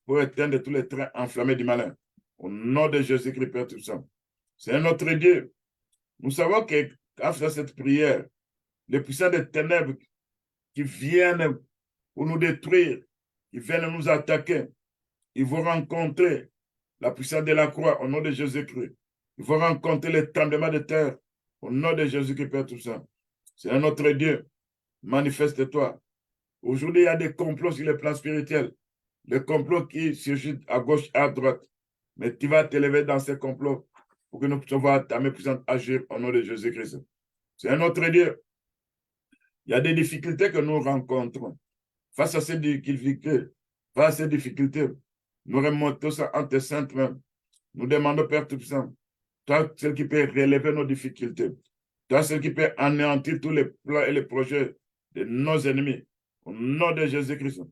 pour éteindre tous les traits enflammés du malin. Au nom de Jésus-Christ, Père Tout-Puissant. C'est notre Dieu. Nous savons que quand faisant cette prière, les puissants des ténèbres qui viennent pour nous détruire, qui viennent nous attaquer, ils vont rencontrer la puissance de la croix au nom de Jésus-Christ. Ils vont rencontrer les tremblements de terre au nom de Jésus-Christ, Père Tout-Puissant. C'est notre Dieu. Manifeste-toi. Aujourd'hui, il y a des complots sur le plan spirituel. Les complots qui surgissent à gauche et à droite. Mais tu vas t'élever dans ces complots pour que nous puissions voir ta main puissante agir au nom de Jésus-Christ. C'est un autre Dieu. Il y a des difficultés que nous rencontrons. Face à ces difficultés, nous remontons ça en tes saintes mains. Nous demandons, Père Tout-Puissant, toi, celui qui peut relever nos difficultés, toi, celui qui peut anéantir tous les plans et les projets de nos ennemis, au nom de Jésus-Christ.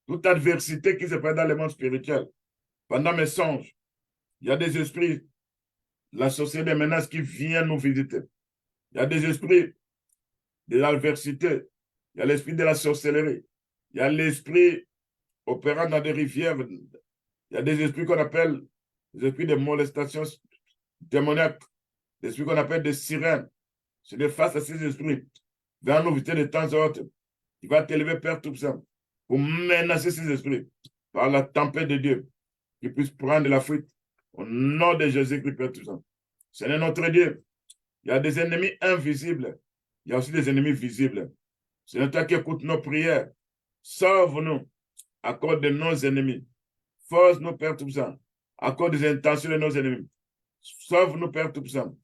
Toute adversité qui se fait dans le monde spirituel, pendant mes songes, il y a des esprits, la société des menaces qui viennent nous visiter. Il y a des esprits de l'adversité, il y a l'esprit de la sorcellerie, il y a l'esprit opérant dans des rivières, il y a des esprits qu'on appelle des esprits de molestation démoniaque, des esprits qu'on appelle des sirènes. C'est de face à ces esprits, vers nous visiter de temps en temps. Il va t'élever, Père Tout-Puissant, pour menacer ces esprits par la tempête de Dieu, qu'ils puissent prendre la fuite au nom de Jésus-Christ, Père Tout-Puissant. C'est notre Dieu. Il y a des ennemis invisibles. Il y a aussi des ennemis visibles. C'est toi qui écoute nos prières. Sauve-nous à cause de nos ennemis. Force-nous, Père Tout-Puissant, à cause des intentions de nos ennemis. Sauve-nous, Père Tout-Puissant,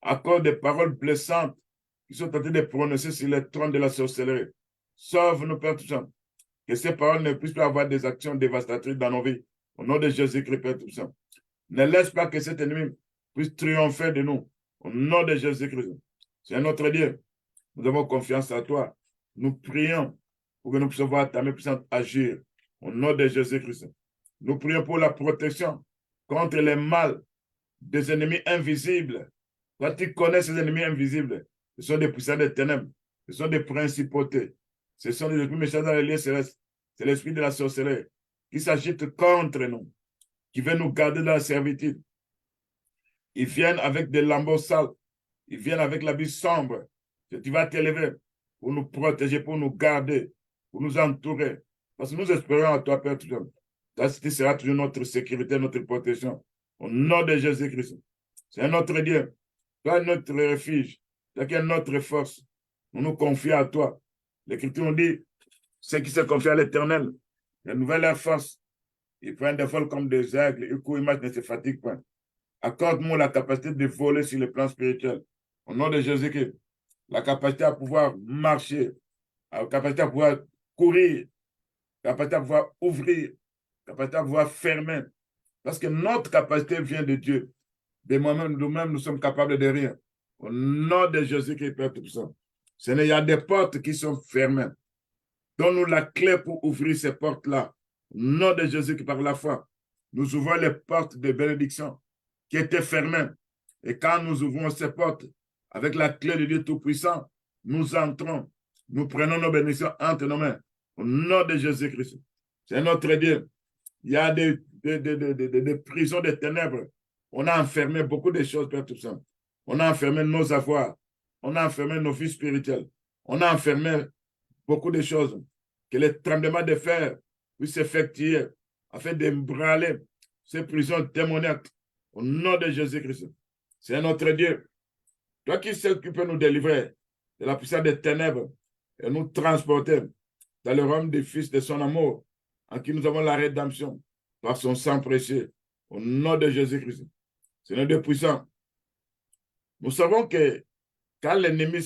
à cause des paroles blessantes qui sont en train de prononcer sur les trônes de la sorcellerie. Sauve-nous, Père Tout-Puissant, que ces paroles ne puissent pas avoir des actions dévastatrices dans nos vies. Au nom de Jésus-Christ, Père Tout-Puissant. Ne laisse pas que cet ennemi puisse triompher de nous. Au nom de Jésus-Christ. C'est notre Dieu. Nous avons confiance en toi. Nous prions pour que nous puissions voir ta main puissante agir. Au nom de Jésus-Christ. Nous prions pour la protection contre les mal des ennemis invisibles. Toi, tu connais ces ennemis invisibles. Ce sont des puissants des ténèbres. Ce sont des principautés. Ce sont des esprits méchants dans les lieux célestes. C'est l'esprit de la sorcellerie qui s'agite contre nous, qui veut nous garder dans la servitude. Ils viennent avec des lambeaux sales. Ils viennent avec l'habit sombre. Tu vas t'élever pour nous protéger, pour nous garder, pour nous entourer. Parce que nous espérons en toi, Père tout-Puissant. Ta cité sera toujours notre sécurité, notre protection. Au nom de Jésus-Christ. C'est notre Dieu. Toi, notre refuge. Toi qui es notre force. Nous nous confions à toi. L'Écriture nous dit, ceux qui se confient à l'Éternel, renouvellent leur force. Ils prennent des vols comme des aigles. Ils courent, ils marchent, ne se fatiguent pas. Accorde-moi la capacité de voler sur le plan spirituel. Au nom de Jésus-Christ. La capacité à pouvoir marcher. La capacité à pouvoir courir. La capacité à pouvoir ouvrir. La capacité à pouvoir fermer. Parce que notre capacité vient de Dieu. De nous-mêmes, nous sommes capables de rien. Au nom de Jésus-Christ, Père Tout-Puissant. Il y a des portes qui sont fermées. Donne-nous la clé pour ouvrir ces portes-là. Au nom de Jésus, qui par la foi, nous ouvrons les portes de bénédiction qui étaient fermées. Et quand nous ouvrons ces portes avec la clé de Dieu Tout-Puissant, nous entrons, nous prenons nos bénédictions entre nos mains. Au nom de Jésus-Christ. C'est notre Dieu. Il y a des prisons de ténèbres. On a enfermé beaucoup de choses, Père Tout-Puissant. On a enfermé nos avoirs. On a enfermé nos vies spirituelles. On a enfermé beaucoup de choses. Que les tremblements de fer puissent s'effectuer afin d'ébranler ces prisons démoniaques au nom de Jésus-Christ. C'est notre Dieu. Toi qui sais qui peut nous délivrer de la puissance des ténèbres et nous transporter dans le royaume des fils de son amour, en qui nous avons la rédemption par son sang précieux, au nom de Jésus-Christ. C'est notre Dieu puissant. Nous savons que quand l'ennemi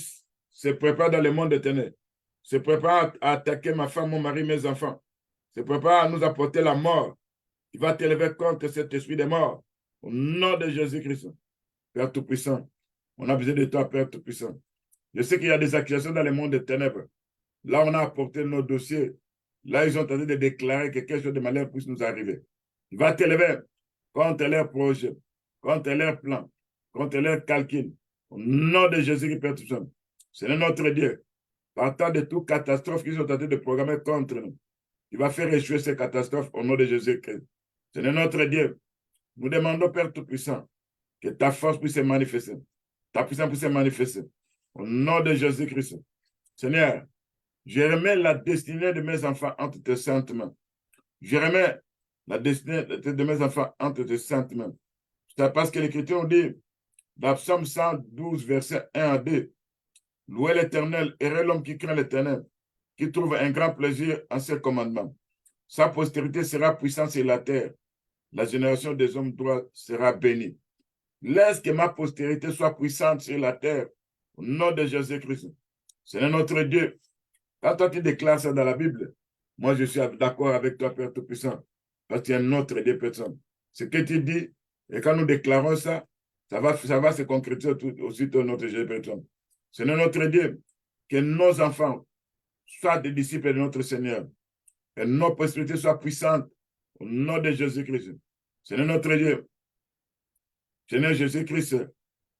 se prépare dans le monde des ténèbres, se prépare à attaquer ma femme, mon mari, mes enfants, se prépare à nous apporter la mort, il va t'élever contre cet esprit de mort, au nom de Jésus-Christ. Père Tout-Puissant, on a besoin de toi, Père Tout-Puissant. Je sais qu'il y a des accusations dans le monde des ténèbres. Là, on a apporté nos dossiers. Là, ils ont tenté de déclarer que quelque chose de malheur puisse nous arriver. Il va t'élever contre leurs projets, contre leurs plans, contre leurs calculs. Au nom de Jésus-Christ, Père Tout-Puissant. C'est notre Dieu. Partant de toute catastrophe qu'ils ont tenté de programmer contre nous. Il va faire échouer ces catastrophes au nom de Jésus-Christ. C'est notre Dieu. Nous demandons, Père Tout-Puissant, que ta force puisse se manifester. Ta puissance puisse se manifester. Au nom de Jésus-Christ. Seigneur, je remets la destinée de mes enfants entre tes saintes mains. Je remets la destinée de mes enfants entre tes saintes mains. C'est parce que l'Écriture dit, dans Psaume 112, verset 1 à 2, louez l'Éternel, heureux l'homme qui craint l'Éternel, qui trouve un grand plaisir en ses commandements. Sa postérité sera puissante sur la terre. La génération des hommes droits sera bénie. Laisse que ma postérité soit puissante sur la terre, au nom de Jésus-Christ. C'est notre Dieu. Quand toi tu déclares ça dans la Bible, moi je suis d'accord avec toi, Père Tout-Puissant, parce qu'il y a notre Dieu personne. Ce que tu dis, et quand nous déclarons ça, ça va se concrétiser aussi dans notre Dieu personne. C'est notre Dieu. Que nos enfants soient des disciples de notre Seigneur. Que nos prospérités soient puissantes au nom de Jésus-Christ. C'est notre Dieu. Seigneur Jésus-Christ,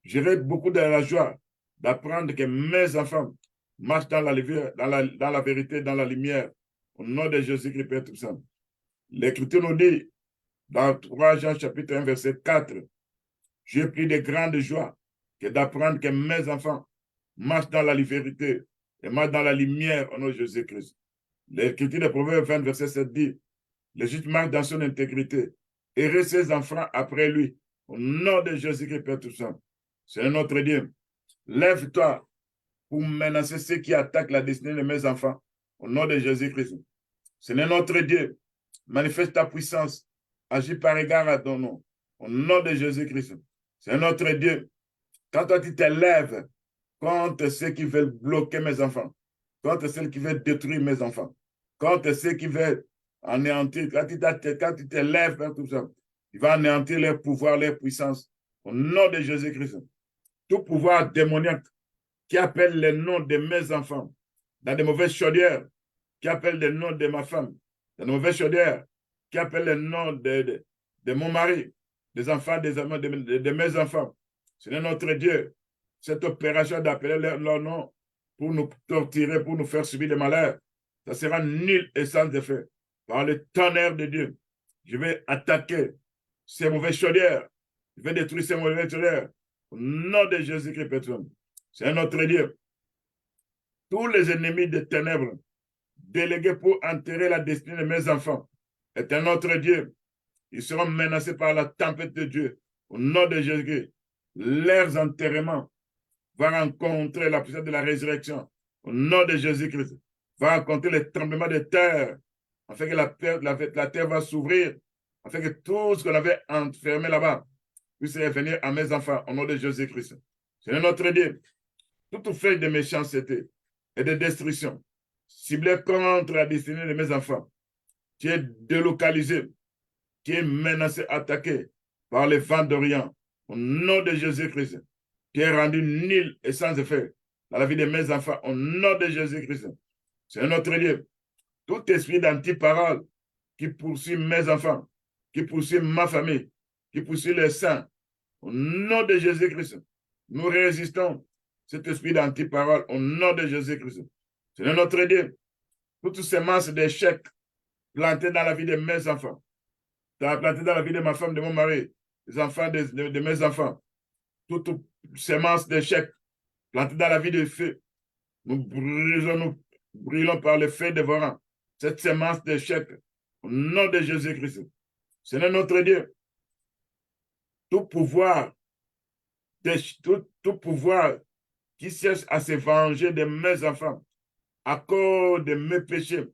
j'aurai beaucoup de la joie d'apprendre que mes enfants marchent dans la vérité, dans la lumière, au nom de Jésus-Christ, Père Tout-Puissant. L'Écriture nous dit, dans 3 Jean chapitre 1, verset 4, j'ai pris de grandes joies que d'apprendre que mes enfants marchent dans la vérité et marchent dans la lumière au nom de Jésus-Christ. L'Écriture de Proverbes 20, verset 7 dit, le juste marche dans son intégrité et ses enfants après lui. Au nom de Jésus-Christ, Père Tout-Puissant. C'est notre Dieu. Lève-toi pour menacer ceux qui attaquent la destinée de mes enfants. Au nom de Jésus-Christ. C'est notre Dieu. Manifeste ta puissance. Agis par égard à ton nom. Au nom de Jésus-Christ. C'est notre Dieu. Quand toi tu te lèves contre ceux qui veulent bloquer mes enfants, contre ceux qui veulent détruire mes enfants, contre ceux qui veulent anéantir, quand tu te lèves, tout ça, il va anéantir leur pouvoir, leur puissance. Au nom de Jésus-Christ. Tout pouvoir démoniaque qui appelle les noms de mes enfants dans de mauvaises chaudières, qui appelle les noms de ma femme dans de mauvaises chaudières, qui appelle les noms de mon mari, des enfants, de mes enfants. C'est notre Dieu. Cette opération d'appeler leur nom pour nous torturer, pour nous faire subir des malheurs, ça sera nul et sans effet. Par le tonnerre de Dieu, je vais attaquer ces mauvaises chaudières. Je vais détruire ces mauvaises chaudières. Au nom de Jésus-Christ, personne. C'est notre Dieu. Tous les ennemis des ténèbres, délégués pour enterrer la destinée de mes enfants, est un autre Dieu. Ils seront menacés par la tempête de Dieu. Au nom de Jésus-Christ, leurs enterrements vont rencontrer la puissance de la résurrection. Au nom de Jésus-Christ, va rencontrer les tremblements de terre, afin que la terre va s'ouvrir, afin que tout ce qu'on avait enfermé là-bas puisse revenir à mes enfants, au nom de Jésus-Christ. C'est notre Dieu. Toute feuille de méchanceté et de destruction ciblée contre la destinée de mes enfants, qui est délocalisée, qui est menacée, attaquée par les vents d'Orient, au nom de Jésus-Christ, qui est rendu nul et sans effet dans la vie de mes enfants, au nom de Jésus-Christ. C'est notre Dieu. Tout esprit d'antiparole qui poursuit mes enfants, qui poursuit ma famille, qui poursuit les saints, au nom de Jésus-Christ, nous résistons cet esprit d'antiparole au nom de Jésus-Christ. C'est notre Dieu. Toutes ces masses d'échecs plantées dans la vie de mes enfants, plantées dans la vie de ma femme, de mon mari, des enfants de mes enfants, toutes ces masses d'échecs plantées dans la vie de feu, nous brûlons par le feu dévorant cette sémence d'échecs au nom de Jésus-Christ. C'est notre Dieu. Tout pouvoir qui cherche à se venger de mes enfants à cause de mes péchés,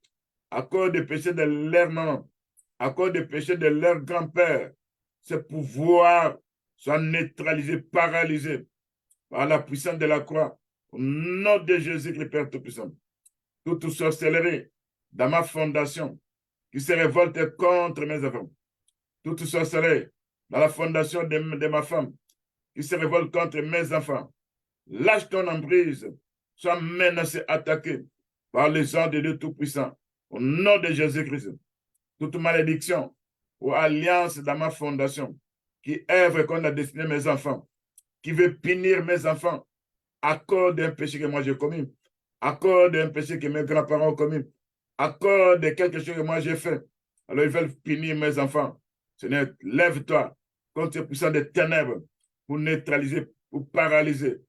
à cause des péchés de leur maman, à cause des péchés de leur grand-père, ce pouvoir soit neutralisé, paralysé par la puissance de la croix. Au nom de Jésus-Christ, Père Tout-Puissant, toute sorcellerie dans ma fondation qui se révolte contre mes enfants, toute sorcellerie dans la fondation de ma femme qui se révolte contre mes enfants, lâche ton emprise, sois menacé, attaqué par les anges de Dieu Tout-Puissant, au nom de Jésus-Christ. Toute malédiction ou alliance dans ma fondation qui œuvre contre la destinée de mes enfants, qui veut punir mes enfants à cause d'un péché que moi j'ai commis, à cause d'un péché que mes grands-parents ont commis, à cause de quelque chose que moi j'ai fait. Alors ils veulent punir mes enfants. Seigneur, lève-toi contre ces puissants des ténèbres pour neutraliser, pour paralyser,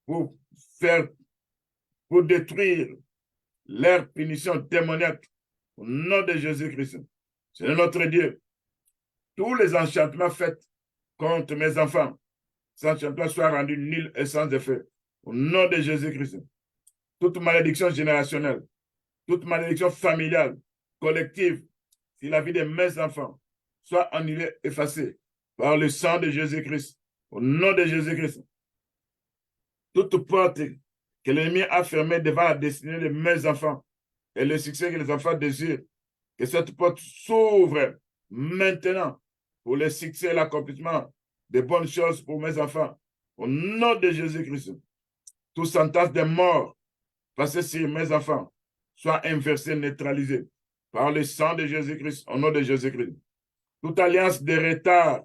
pour détruire leur punition démoniaque au nom de Jésus-Christ. C'est notre Dieu. Tous les enchantements faits contre mes enfants, ces enchantements soient rendus nuls et sans effet. Au nom de Jésus-Christ. Toute malédiction générationnelle, toute malédiction familiale, collective, si la vie de mes enfants soit annulée, effacée par le sang de Jésus-Christ. Au nom de Jésus-Christ. Toute porte que l'ennemi a fermée devant la destinée de mes enfants et le succès que les enfants désirent, que cette porte s'ouvre maintenant pour le succès et l'accomplissement de bonnes choses pour mes enfants. Au nom de Jésus-Christ, toute sentence de mort passée sur mes enfants soit inversée, neutralisée par le sang de Jésus-Christ, au nom de Jésus-Christ. Toute alliance de retard,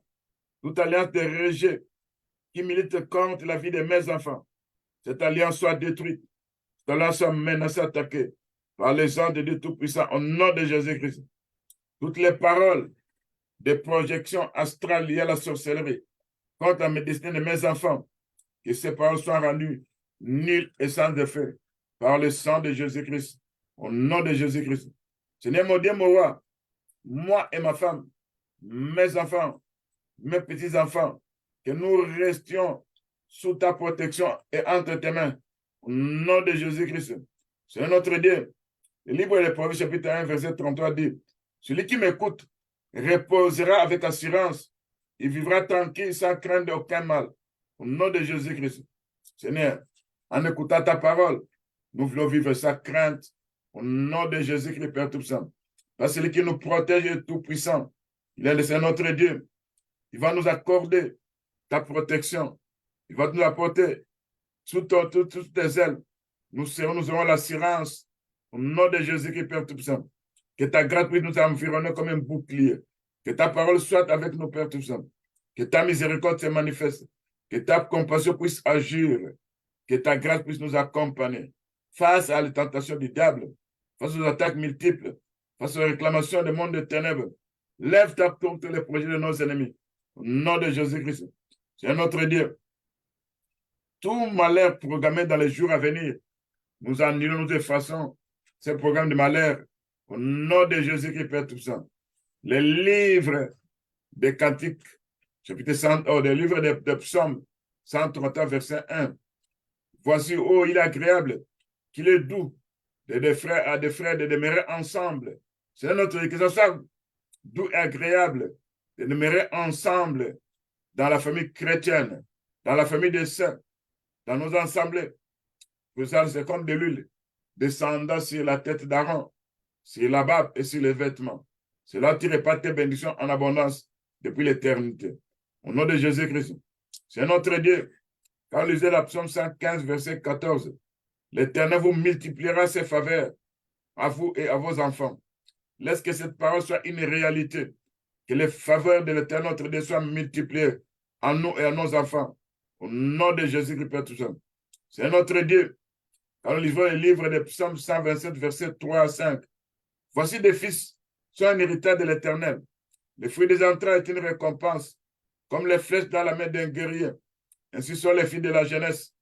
toute alliance de rejet qui milite contre la vie de mes enfants, cette alliance soit détruite, cette alliance soit menacée, attaquée par les anges de Dieu Tout-Puissant, au nom de Jésus-Christ. Toutes les paroles de projection astrale liées à la sorcellerie contre la destinée de mes enfants, que ces paroles soient rendues nulles et sans effet par le sang de Jésus-Christ, au nom de Jésus-Christ. Seigneur mon Dieu, mon roi, moi et ma femme, mes enfants, mes petits-enfants, que nous restions sous ta protection et entre tes mains, au nom de Jésus-Christ. C'est notre Dieu. Le livre des Proverbes, chapitre 1, verset 33 dit, celui qui m'écoute reposera avec assurance, il vivra tranquille sans craindre aucun mal. Au nom de Jésus-Christ. Seigneur, en écoutant ta parole, nous voulons vivre sa crainte. Au nom de Jésus-Christ, Père Tout-Puissant. Parce que celui qui nous protège est tout-puissant. Il est notre Dieu. Il va nous accorder ta protection. Il va nous apporter sous toutes tes ailes. Nous aurons l'assurance au nom de Jésus-Christ, Père Tout-Puissant. Que ta grâce puisse nous environner comme un bouclier. Que ta parole soit avec nous, Père Tout-Puissant. Que ta miséricorde se manifeste. Que ta compassion puisse agir. Que ta grâce puisse nous accompagner. Face à la tentation du diable, face aux attaques multiples, face aux réclamations du monde de ténèbres, lève ta contre les projets de nos ennemis. Au nom de Jésus-Christ. C'est notre Dieu. Tout malheur programmé dans les jours à venir, nous annulons, nous effaçons ces programmes de malheur. Au nom de Jésus-Christ, Père Tout-Puissant. Les livres des cantiques, chapitre 100, des livres des psaumes, 131, verset 1. Voici, oh, il est agréable, qu'il est doux, des frères à des frères de demeurer ensemble. C'est notre que ça doux et agréable de demeurer ensemble dans la famille chrétienne, dans la famille des saints, dans nos assemblées. C'est comme de l'huile descendant sur la tête d'Aaron, sur la barbe et sur les vêtements. Cela tire pas tes bénédictions en abondance depuis l'éternité. Au nom de Jésus-Christ. C'est notre Dieu. Quand on lisait la psaume 115, verset 14, l'Éternel vous multipliera ses faveurs à vous et à vos enfants. Laisse que cette parole soit une réalité. Que les faveurs de l'Éternel, notre Dieu, soient multipliées en nous et à nos enfants. Au nom de Jésus-Christ, Père Tout-Puissant. C'est notre Dieu. Quand nous lisons le livre des psaumes 127, verset 3 à 5. Voici des fils sont un héritage de l'Éternel. Le fruit des entrailles est une récompense, comme les flèches dans la main d'un guerrier. Ainsi sont les filles de la jeunesse.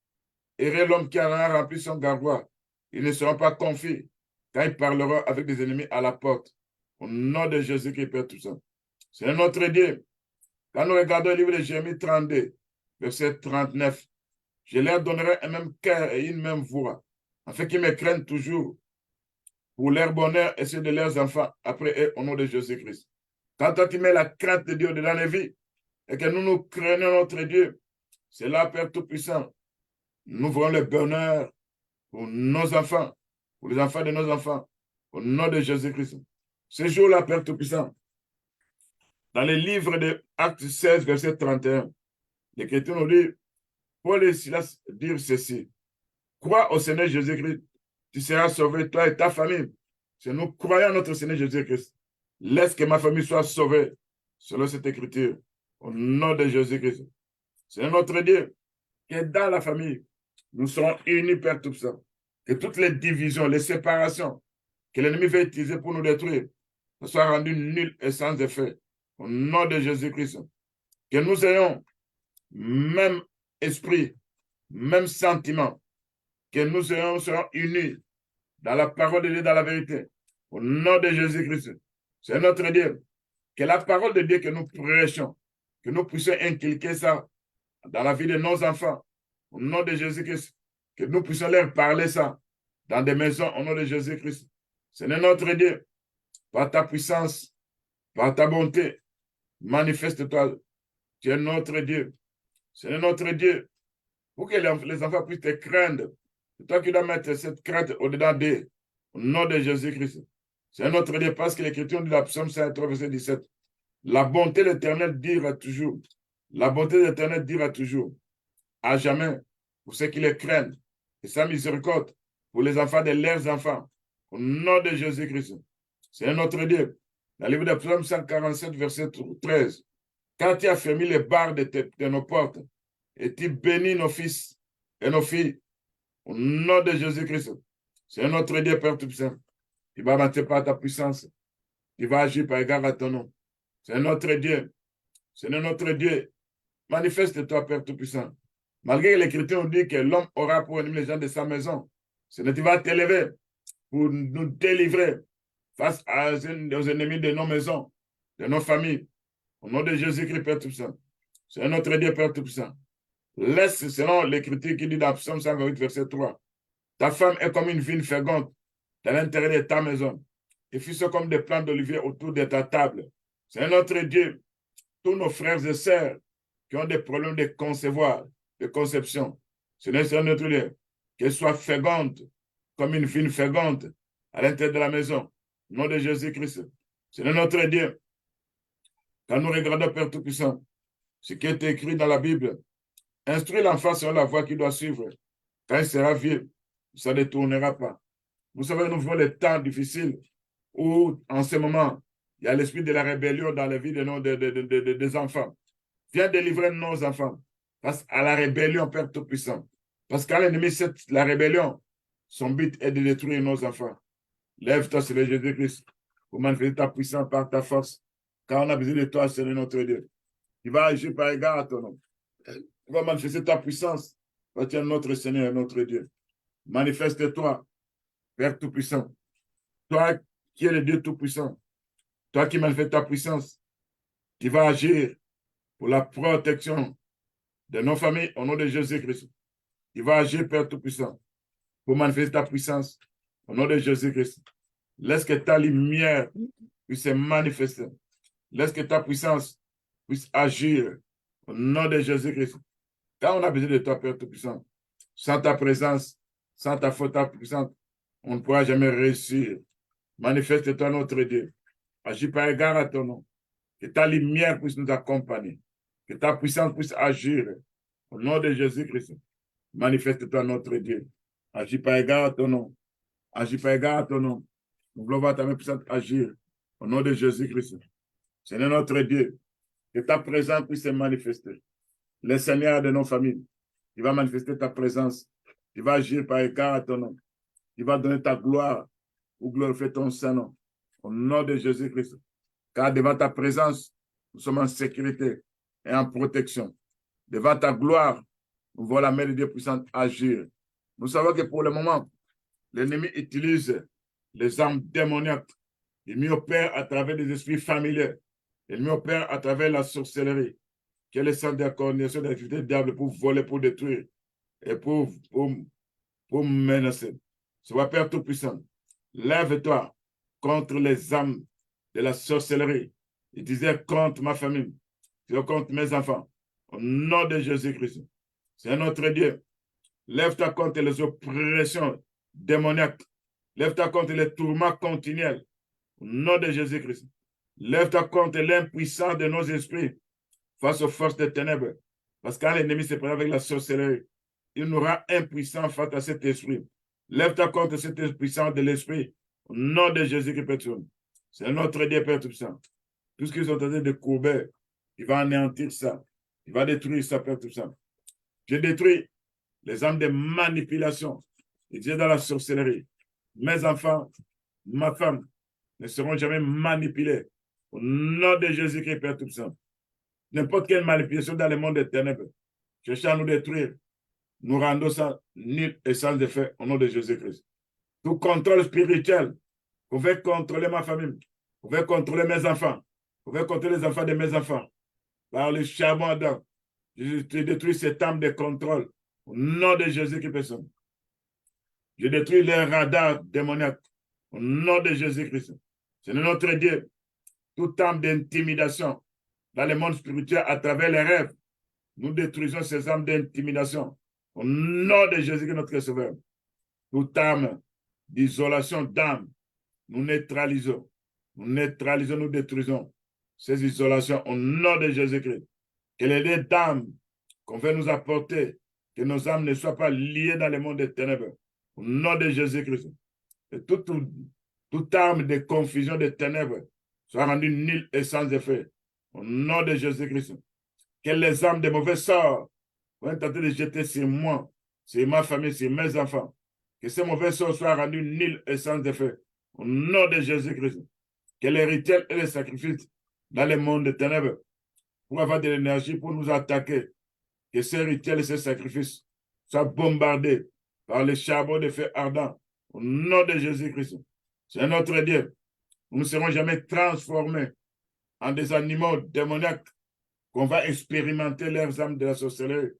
Errez l'homme qui en a rempli son garrois. Ils ne seront pas confis quand ils parleront avec des ennemis à la porte. Au nom de Jésus-Christ, Père Tout-Puissant. C'est notre Dieu. Quand nous regardons le livre de Jérémie 32, verset 39, je leur donnerai un même cœur et une même voix, afin qu'ils me craignent toujours pour leur bonheur et ceux de leurs enfants après eux, au nom de Jésus-Christ. Quand toi tu mets la crainte de Dieu dans la vie et que nous craignons notre Dieu, c'est là, Père Tout-Puissant. Nous voulons le bonheur pour nos enfants, pour les enfants de nos enfants, au nom de Jésus-Christ. Ce jour-là, Père Tout-Puissant, dans les livres de Actes 16, verset 31, l'Écriture nous dit, Paul et Silas dirent ceci, crois au Seigneur Jésus-Christ, tu seras sauvé, toi et ta famille. Si nous croyons à notre Seigneur Jésus-Christ, laisse que ma famille soit sauvée, selon cette Écriture, au nom de Jésus-Christ. C'est notre Dieu qui est dans la famille. Nous serons unis, Père Tout-Puissant. Que toutes les divisions, les séparations que l'ennemi veut utiliser pour nous détruire, soient rendues nulles et sans effet. Au nom de Jésus-Christ. Que nous ayons même esprit, même sentiment. Que nous serons unis dans la parole de Dieu, dans la vérité. Au nom de Jésus-Christ. C'est notre Dieu. Que la parole de Dieu que nous prêchons, que nous puissions inculquer ça dans la vie de nos enfants. Au nom de Jésus-Christ. Que nous puissions leur parler ça dans des maisons au nom de Jésus-Christ. C'est notre Dieu. Par ta puissance, par ta bonté, manifeste-toi. Tu es notre Dieu. C'est notre Dieu. Pour que les enfants puissent te craindre. C'est toi qui dois mettre cette crainte au-dedans d'eux. Au nom de Jésus-Christ. C'est notre Dieu parce que l'Écriture dit la Psaume 53, verset 17. La bonté de l'Éternel dira toujours. La bonté de l'Éternel dira toujours. À jamais. Pour ceux qui les craignent. Et sa miséricorde pour les enfants de leurs enfants. Au nom de Jésus-Christ. C'est notre Dieu. Dans le livre de Psaume 147, verset 13. Quand tu as fermé les barres de nos portes et tu bénis nos fils et nos filles, au nom de Jésus-Christ, c'est notre Dieu, Père Tout-Puissant. Tu vas monter par ta puissance. Tu vas agir par égard à ton nom. C'est notre Dieu. C'est notre Dieu. Manifeste-toi, Père Tout-Puissant. Malgré que l'Écriture nous dit que l'homme aura pour ennemi les gens de sa maison, tu vas t'élever pour nous délivrer face aux ennemis de nos maisons, de nos familles. Au nom de Jésus-Christ, Père Tout-Puissant. C'est notre Dieu, Père Tout-Puissant. Laisse, selon l'Écriture qui dit dans Psaume 128, verset 3, ta femme est comme une vigne féconde dans l'intérieur de ta maison. Et fils comme des plantes d'olivier autour de ta table. C'est notre Dieu. Tous nos frères et sœurs qui ont des problèmes de concevoir, de conception, c'est notre Dieu. Qu'elle soit féconde, comme une vigne féconde à l'intérieur de la maison. Au nom de Jésus-Christ. C'est notre Dieu. Quand nous regardons Père Tout-Puissant, ce qui est écrit dans la Bible, instruis l'enfant sur la voie qu'il doit suivre. Quand il sera vieux, ça ne détournera pas. Vous savez, nous vivons des temps difficiles où, en ce moment, il y a l'esprit de la rébellion dans la vie des enfants. Viens délivrer nos enfants face à la rébellion, Père Tout-Puissant. Parce qu'à l'ennemi, la rébellion, son but est de détruire nos enfants. Lève-toi, Seigneur Jésus-Christ, pour manifester ta puissance par ta force. Car on a besoin de toi, Seigneur notre Dieu. Tu vas agir par égard à ton nom. Tu vas manifester ta puissance. Tu es notre Seigneur et notre Dieu. Manifeste-toi, Père Tout-Puissant. Toi qui es le Dieu Tout-Puissant. Toi qui manifestes ta puissance. Tu vas agir pour la protection de nos familles au nom de Jésus-Christ. Tu vas agir, Père Tout-Puissant, pour manifester ta puissance au nom de Jésus-Christ. Laisse que ta lumière puisse se manifester. Laisse que ta puissance puisse agir au nom de Jésus-Christ. Car on a besoin de toi, Père Tout-Puissant. Sans ta présence, sans ta faute puissante, on ne pourra jamais réussir. Manifeste-toi, notre Dieu. Agis par égard à ton nom. Que ta lumière puisse nous accompagner. Que ta puissance puisse agir. Au nom de Jésus-Christ. Manifeste-toi, notre Dieu. Agis par égard à ton nom. Agis par égard à ton nom. Nous voulons voir ta main puissante agir. Au nom de Jésus-Christ. Seigneur notre Dieu, que ta présence puisse se manifester. Le Seigneur de nos familles, il va manifester ta présence. Il va agir par égard à ton nom. Il va donner ta gloire ou glorifier ton Saint-Nom. Au nom de Jésus-Christ. Car devant ta présence, nous sommes en sécurité et en protection. Devant ta gloire, nous voyons la main de Dieu puissante agir. Nous savons que pour le moment, l'ennemi utilise les armes démoniaques. Il opère à travers des esprits familiers. Il opère à travers la sorcellerie, qui est le centre de coordination de l'activité du diable pour voler, pour détruire et pour menacer. Sois Père Tout-Puissant, lève-toi contre les âmes de la sorcellerie. Il disait contre ma famille, contre mes enfants. Au nom de Jésus-Christ. C'est notre Dieu. Lève-toi contre les oppressions démoniaques. Lève-toi contre les tourments continuels. Au nom de Jésus-Christ. Lève-toi contre l'impuissance de nos esprits face aux forces des ténèbres. Parce que quand l'ennemi se prend avec la sorcellerie, il nous rend impuissants face à cet esprit. Lève-toi contre cette puissance de l'esprit. Au nom de Jésus-Christ. C'est notre Dieu, Père Tout-Puissant. Tout ce qu'ils sont en train de courber, il va anéantir ça. Il va détruire ça, Père Tout-Puissant. Je détruis les armes de manipulation. Et Dieu dans la sorcellerie. Mes enfants, ma femme ne seront jamais manipulés. Au nom de Jésus-Christ, Père Tout-Puissant. N'importe quelle manipulation dans le monde des ténèbres, cherchant à nous détruire, nous rendons ça nul et sans effet au nom de Jésus-Christ. Tout contrôle spirituel pouvait contrôler ma famille, pouvait contrôler mes enfants, pouvait contrôler les enfants de mes enfants. Par le charbon ardent, je détruis cette arme de contrôle au nom de Jésus-Christ. Je détruis les radars démoniaques au nom de Jésus-Christ. C'est notre Dieu. Toute arme d'intimidation dans le monde spirituel à travers les rêves, nous détruisons ces armes d'intimidation au nom de Jésus-Christ, notre Sauveur. Toute arme d'isolation d'âme, nous neutralisons. Nous neutralisons, nous détruisons ces isolations au nom de Jésus-Christ. Que les deux d'âme qu'on veut nous apporter, que nos âmes ne soient pas liées dans le monde des ténèbres. Au nom de Jésus-Christ. Et toute arme de confusion des ténèbres soit rendue nulle et sans effet. Au nom de Jésus-Christ. Que les âmes de mauvais sorts vont tenter de jeter sur moi, sur ma famille, sur mes enfants. Que ces mauvais sorts soient rendus nuls et sans effet. Au nom de Jésus-Christ. Que les rituels et les sacrifices dans le monde des ténèbres pour avoir de l'énergie pour nous attaquer. Que ces rituels et ces sacrifices soient bombardés par les charbons de feu ardent. Au nom de Jésus-Christ. C'est notre Dieu. Nous ne serons jamais transformés en des animaux démoniaques qu'on va expérimenter leurs âmes de la sorcellerie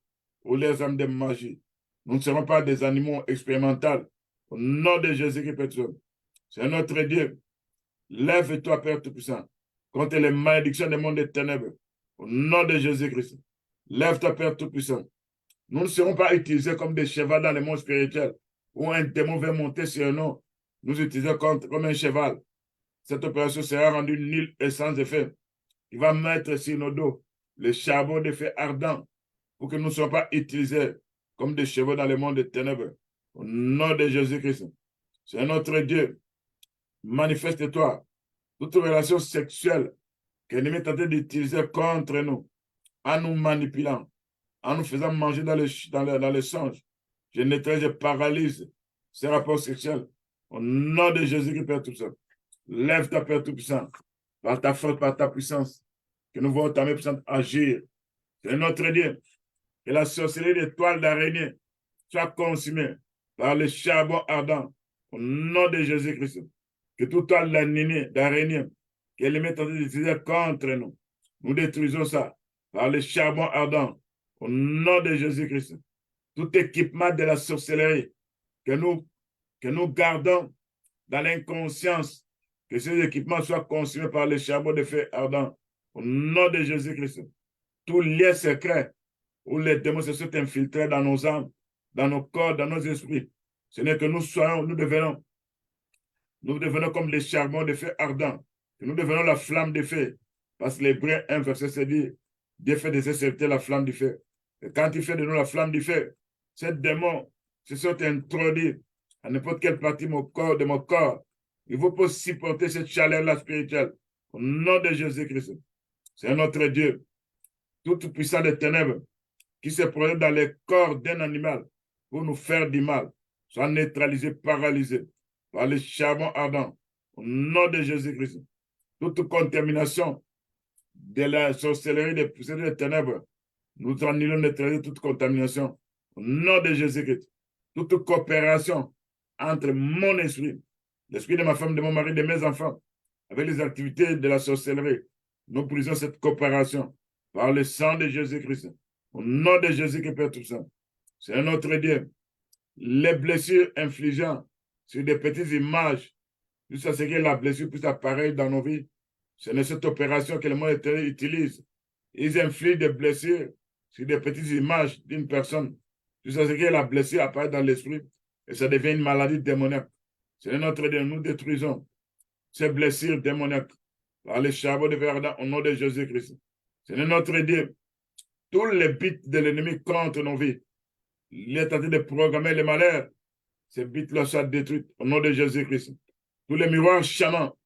ou leurs âmes de magie. Nous ne serons pas des animaux expérimentaux. Au nom de Jésus-Christ, c'est notre Dieu. Lève-toi, Père Tout-Puissant, contre les malédictions des mondes des ténèbres. Au nom de Jésus-Christ. Lève-toi, Père Tout-Puissant. Nous ne serons pas utilisés comme des chevaux dans le monde spirituel où un démon veut monter sur nous. Nous utilisons comme un cheval. Cette opération sera rendue nulle et sans effet. Il va mettre sur nos dos le charbon de feu ardent pour que nous ne soyons pas utilisés comme des chevaux dans le monde des ténèbres. Au nom de Jésus-Christ. C'est notre Dieu. Manifeste-toi. Toute relation sexuelle que l'ennemi est en train d'utiliser contre nous, en nous manipulant, en nous faisant manger dans les songes. Je nettoie, je paralyse ces rapports sexuels. Au nom de Jésus-Christ, Père Tout-Puissant. Lève ta Père Tout-Puissant. Par ta force, par ta puissance. Que nous voyons ta main puissante agir. C'est notre Dieu. Que la sorcellerie des toiles d'araignée soit consumée par le charbon ardent. Au nom de Jésus-Christ. Que toute toile d'araignée qu'elle met en train d'utiliser contre nous, nous détruisons ça par le charbon ardent. Au nom de Jésus-Christ. Tout équipement de la sorcellerie que nous gardons dans l'inconscience, que ces équipements soient consumés par le charbon de feu ardent. Au nom de Jésus-Christ. Tout lien secret où les démons se sont infiltrés dans nos âmes, dans nos corps, dans nos esprits. Ce n'est que nous devenons comme des charbons de feu ardent, que nous devenons la flamme de feu. Parce que l'Hébreu 1, verset 7 dit, Dieu fait de ces serviteurs la flamme du feu. Et quand il fait de nous la flamme du feu, ces démons se sont introduits à n'importe quelle partie de mon corps. Il faut pas supporter cette chaleur-là spirituelle. Au nom de Jésus-Christ. C'est notre Dieu, tout puissant des ténèbres, qui se projette dans le corps d'un animal pour nous faire du mal, soit neutralisé, paralysé par le charbon ardent. Au nom de Jésus-Christ. Toute contamination de la sorcellerie des puissants des ténèbres, nous annulons, neutraliser toute contamination. Au nom de Jésus-Christ. Toute coopération entre mon esprit, l'esprit de ma femme, de mon mari, de mes enfants, avec les activités de la sorcellerie, nous brisons cette coopération par le sang de Jésus-Christ. Au nom de Jésus-Christ, Père Tout-Puissant. C'est notre Dieu. Les blessures infligeant sur des petites images, jusqu'à ce que la blessure puisse apparaître dans nos vies, c'est cette opération que le monde utilise. Ils infligent des blessures sur des petites images d'une personne, jusqu'à ce que la blessure apparaisse dans l'esprit et ça devient une maladie démoniaque. C'est notre Dieu. Nous détruisons ces blessures démoniaques par les charbons de verdun au nom de Jésus-Christ. C'est notre Dieu. Tous les buts de l'ennemi contre nos vies, il est en train de programmer le malheur. Ces buts-là soient détruits au nom de Jésus-Christ. Tous les miroirs chamans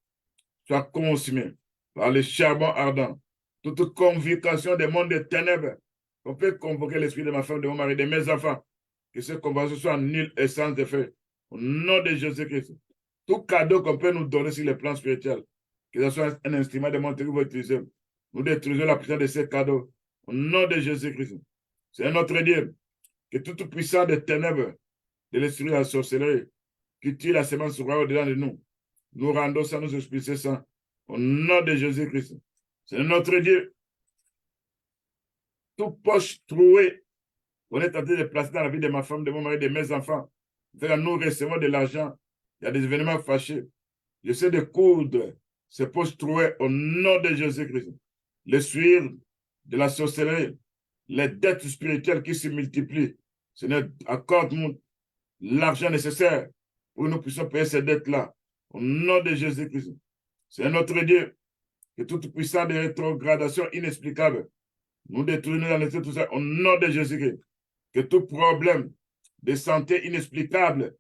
soient consumés par les charbons ardents. Toute convocation des mondes des ténèbres, on peut convoquer l'esprit de ma femme, de mon mari, de mes enfants, que ces convocations soient nulles et sans effet. Au nom de Jésus-Christ. Tout cadeau qu'on peut nous donner sur les plans spirituels, que ce soit un instrument de monter que vous utilisez, nous détruisons la puissance de ces cadeaux. Au nom de Jésus-Christ. C'est notre Dieu. Que toute puissance des ténèbres, de l'esprit de la sorcellerie, qui tue la semence au-dedans de nous, nous rendons ça, nous expulsons ça. Au nom de Jésus-Christ. C'est notre Dieu. Toute poche trouée, on est en train de placer dans la vie de ma femme, de mon mari, de mes enfants. Nous recevons de l'argent. Il y a des événements fâchés. J'essaie de coudre ces poches trouées au nom de Jésus-Christ. Les suivre de la sorcellerie, les dettes spirituelles qui se multiplient. Seigneur, accorde-nous l'argent nécessaire pour que nous puissions payer ces dettes-là. Au nom de Jésus-Christ. C'est notre Dieu. Que toute puissance de rétrogradation inexplicable, nous détruisons dans l'esprit tout ça au nom de Jésus-Christ. Que tout problème de santé inexplicable,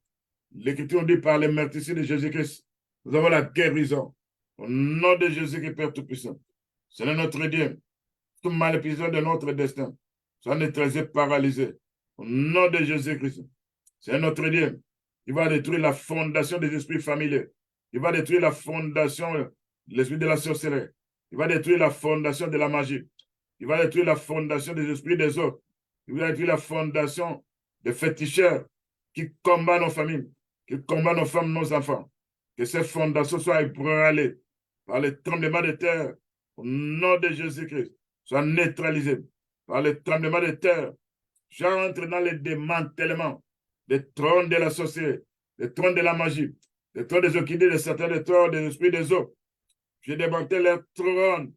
l'Écriture dit par les meurtrissures de Jésus-Christ, nous avons la guérison. Au nom de Jésus-Christ, Père Tout-Puissant. C'est notre Dieu. Toute manipulation de notre destin soit neutralisé, paralysé. Au nom de Jésus-Christ. C'est notre Dieu. Il va détruire la fondation des esprits familiers. Il va détruire la fondation de l'esprit de la sorcellerie. Il va détruire la fondation de la magie. Il va détruire la fondation des esprits des autres. Il va détruire la fondation des féticheurs qui combattent nos familles, qui combattent nos femmes, nos enfants. Que ces fondations soient ébranlées par les tremblements de terre. Au nom de Jésus-Christ, soient neutralisées par les tremblements de terre. J'entre dans le démantèlement des trônes de la sorcellerie, des trônes de la magie, des trônes des orchidées, des Satan, des trônes des esprits des eaux. Je démantèle les trônes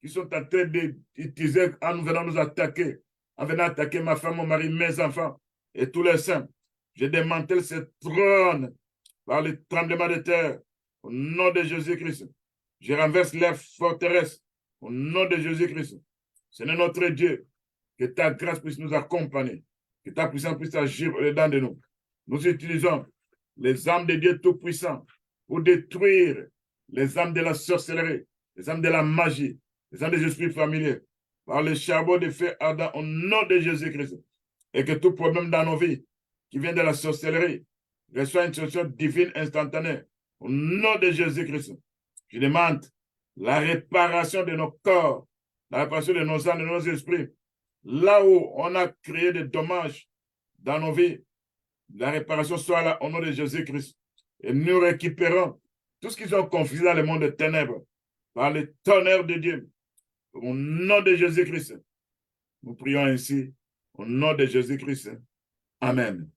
qui sont en train d'utiliser en venant nous attaquer, en venant attaquer ma femme, mon mari, mes enfants et tous les saints. Je démantèle ces trônes par le tremblement de terre au nom de Jésus-Christ. Je renverse leurs forteresses au nom de Jésus-Christ. Seigneur notre Dieu, que ta grâce puisse nous accompagner, Que ta puissance puisse agir au-dedans de nous. Nous utilisons les âmes de Dieu Tout-Puissant pour détruire les âmes de la sorcellerie, les âmes de la magie, les âmes des esprits familiers, par le charbon de feu ardent au nom de Jésus-Christ. Et que tout problème dans nos vies qui vient de la sorcellerie reçoit une solution divine instantanée au nom de Jésus-Christ. Je demande la réparation de nos corps, la réparation de nos âmes, de nos esprits. Là où on a créé des dommages dans nos vies, la réparation soit là au nom de Jésus-Christ. Et nous récupérons tout ce qu'ils ont confisé dans le monde des ténèbres par le tonnerre de Dieu. Au nom de Jésus-Christ. Nous prions ainsi au nom de Jésus-Christ. Amen.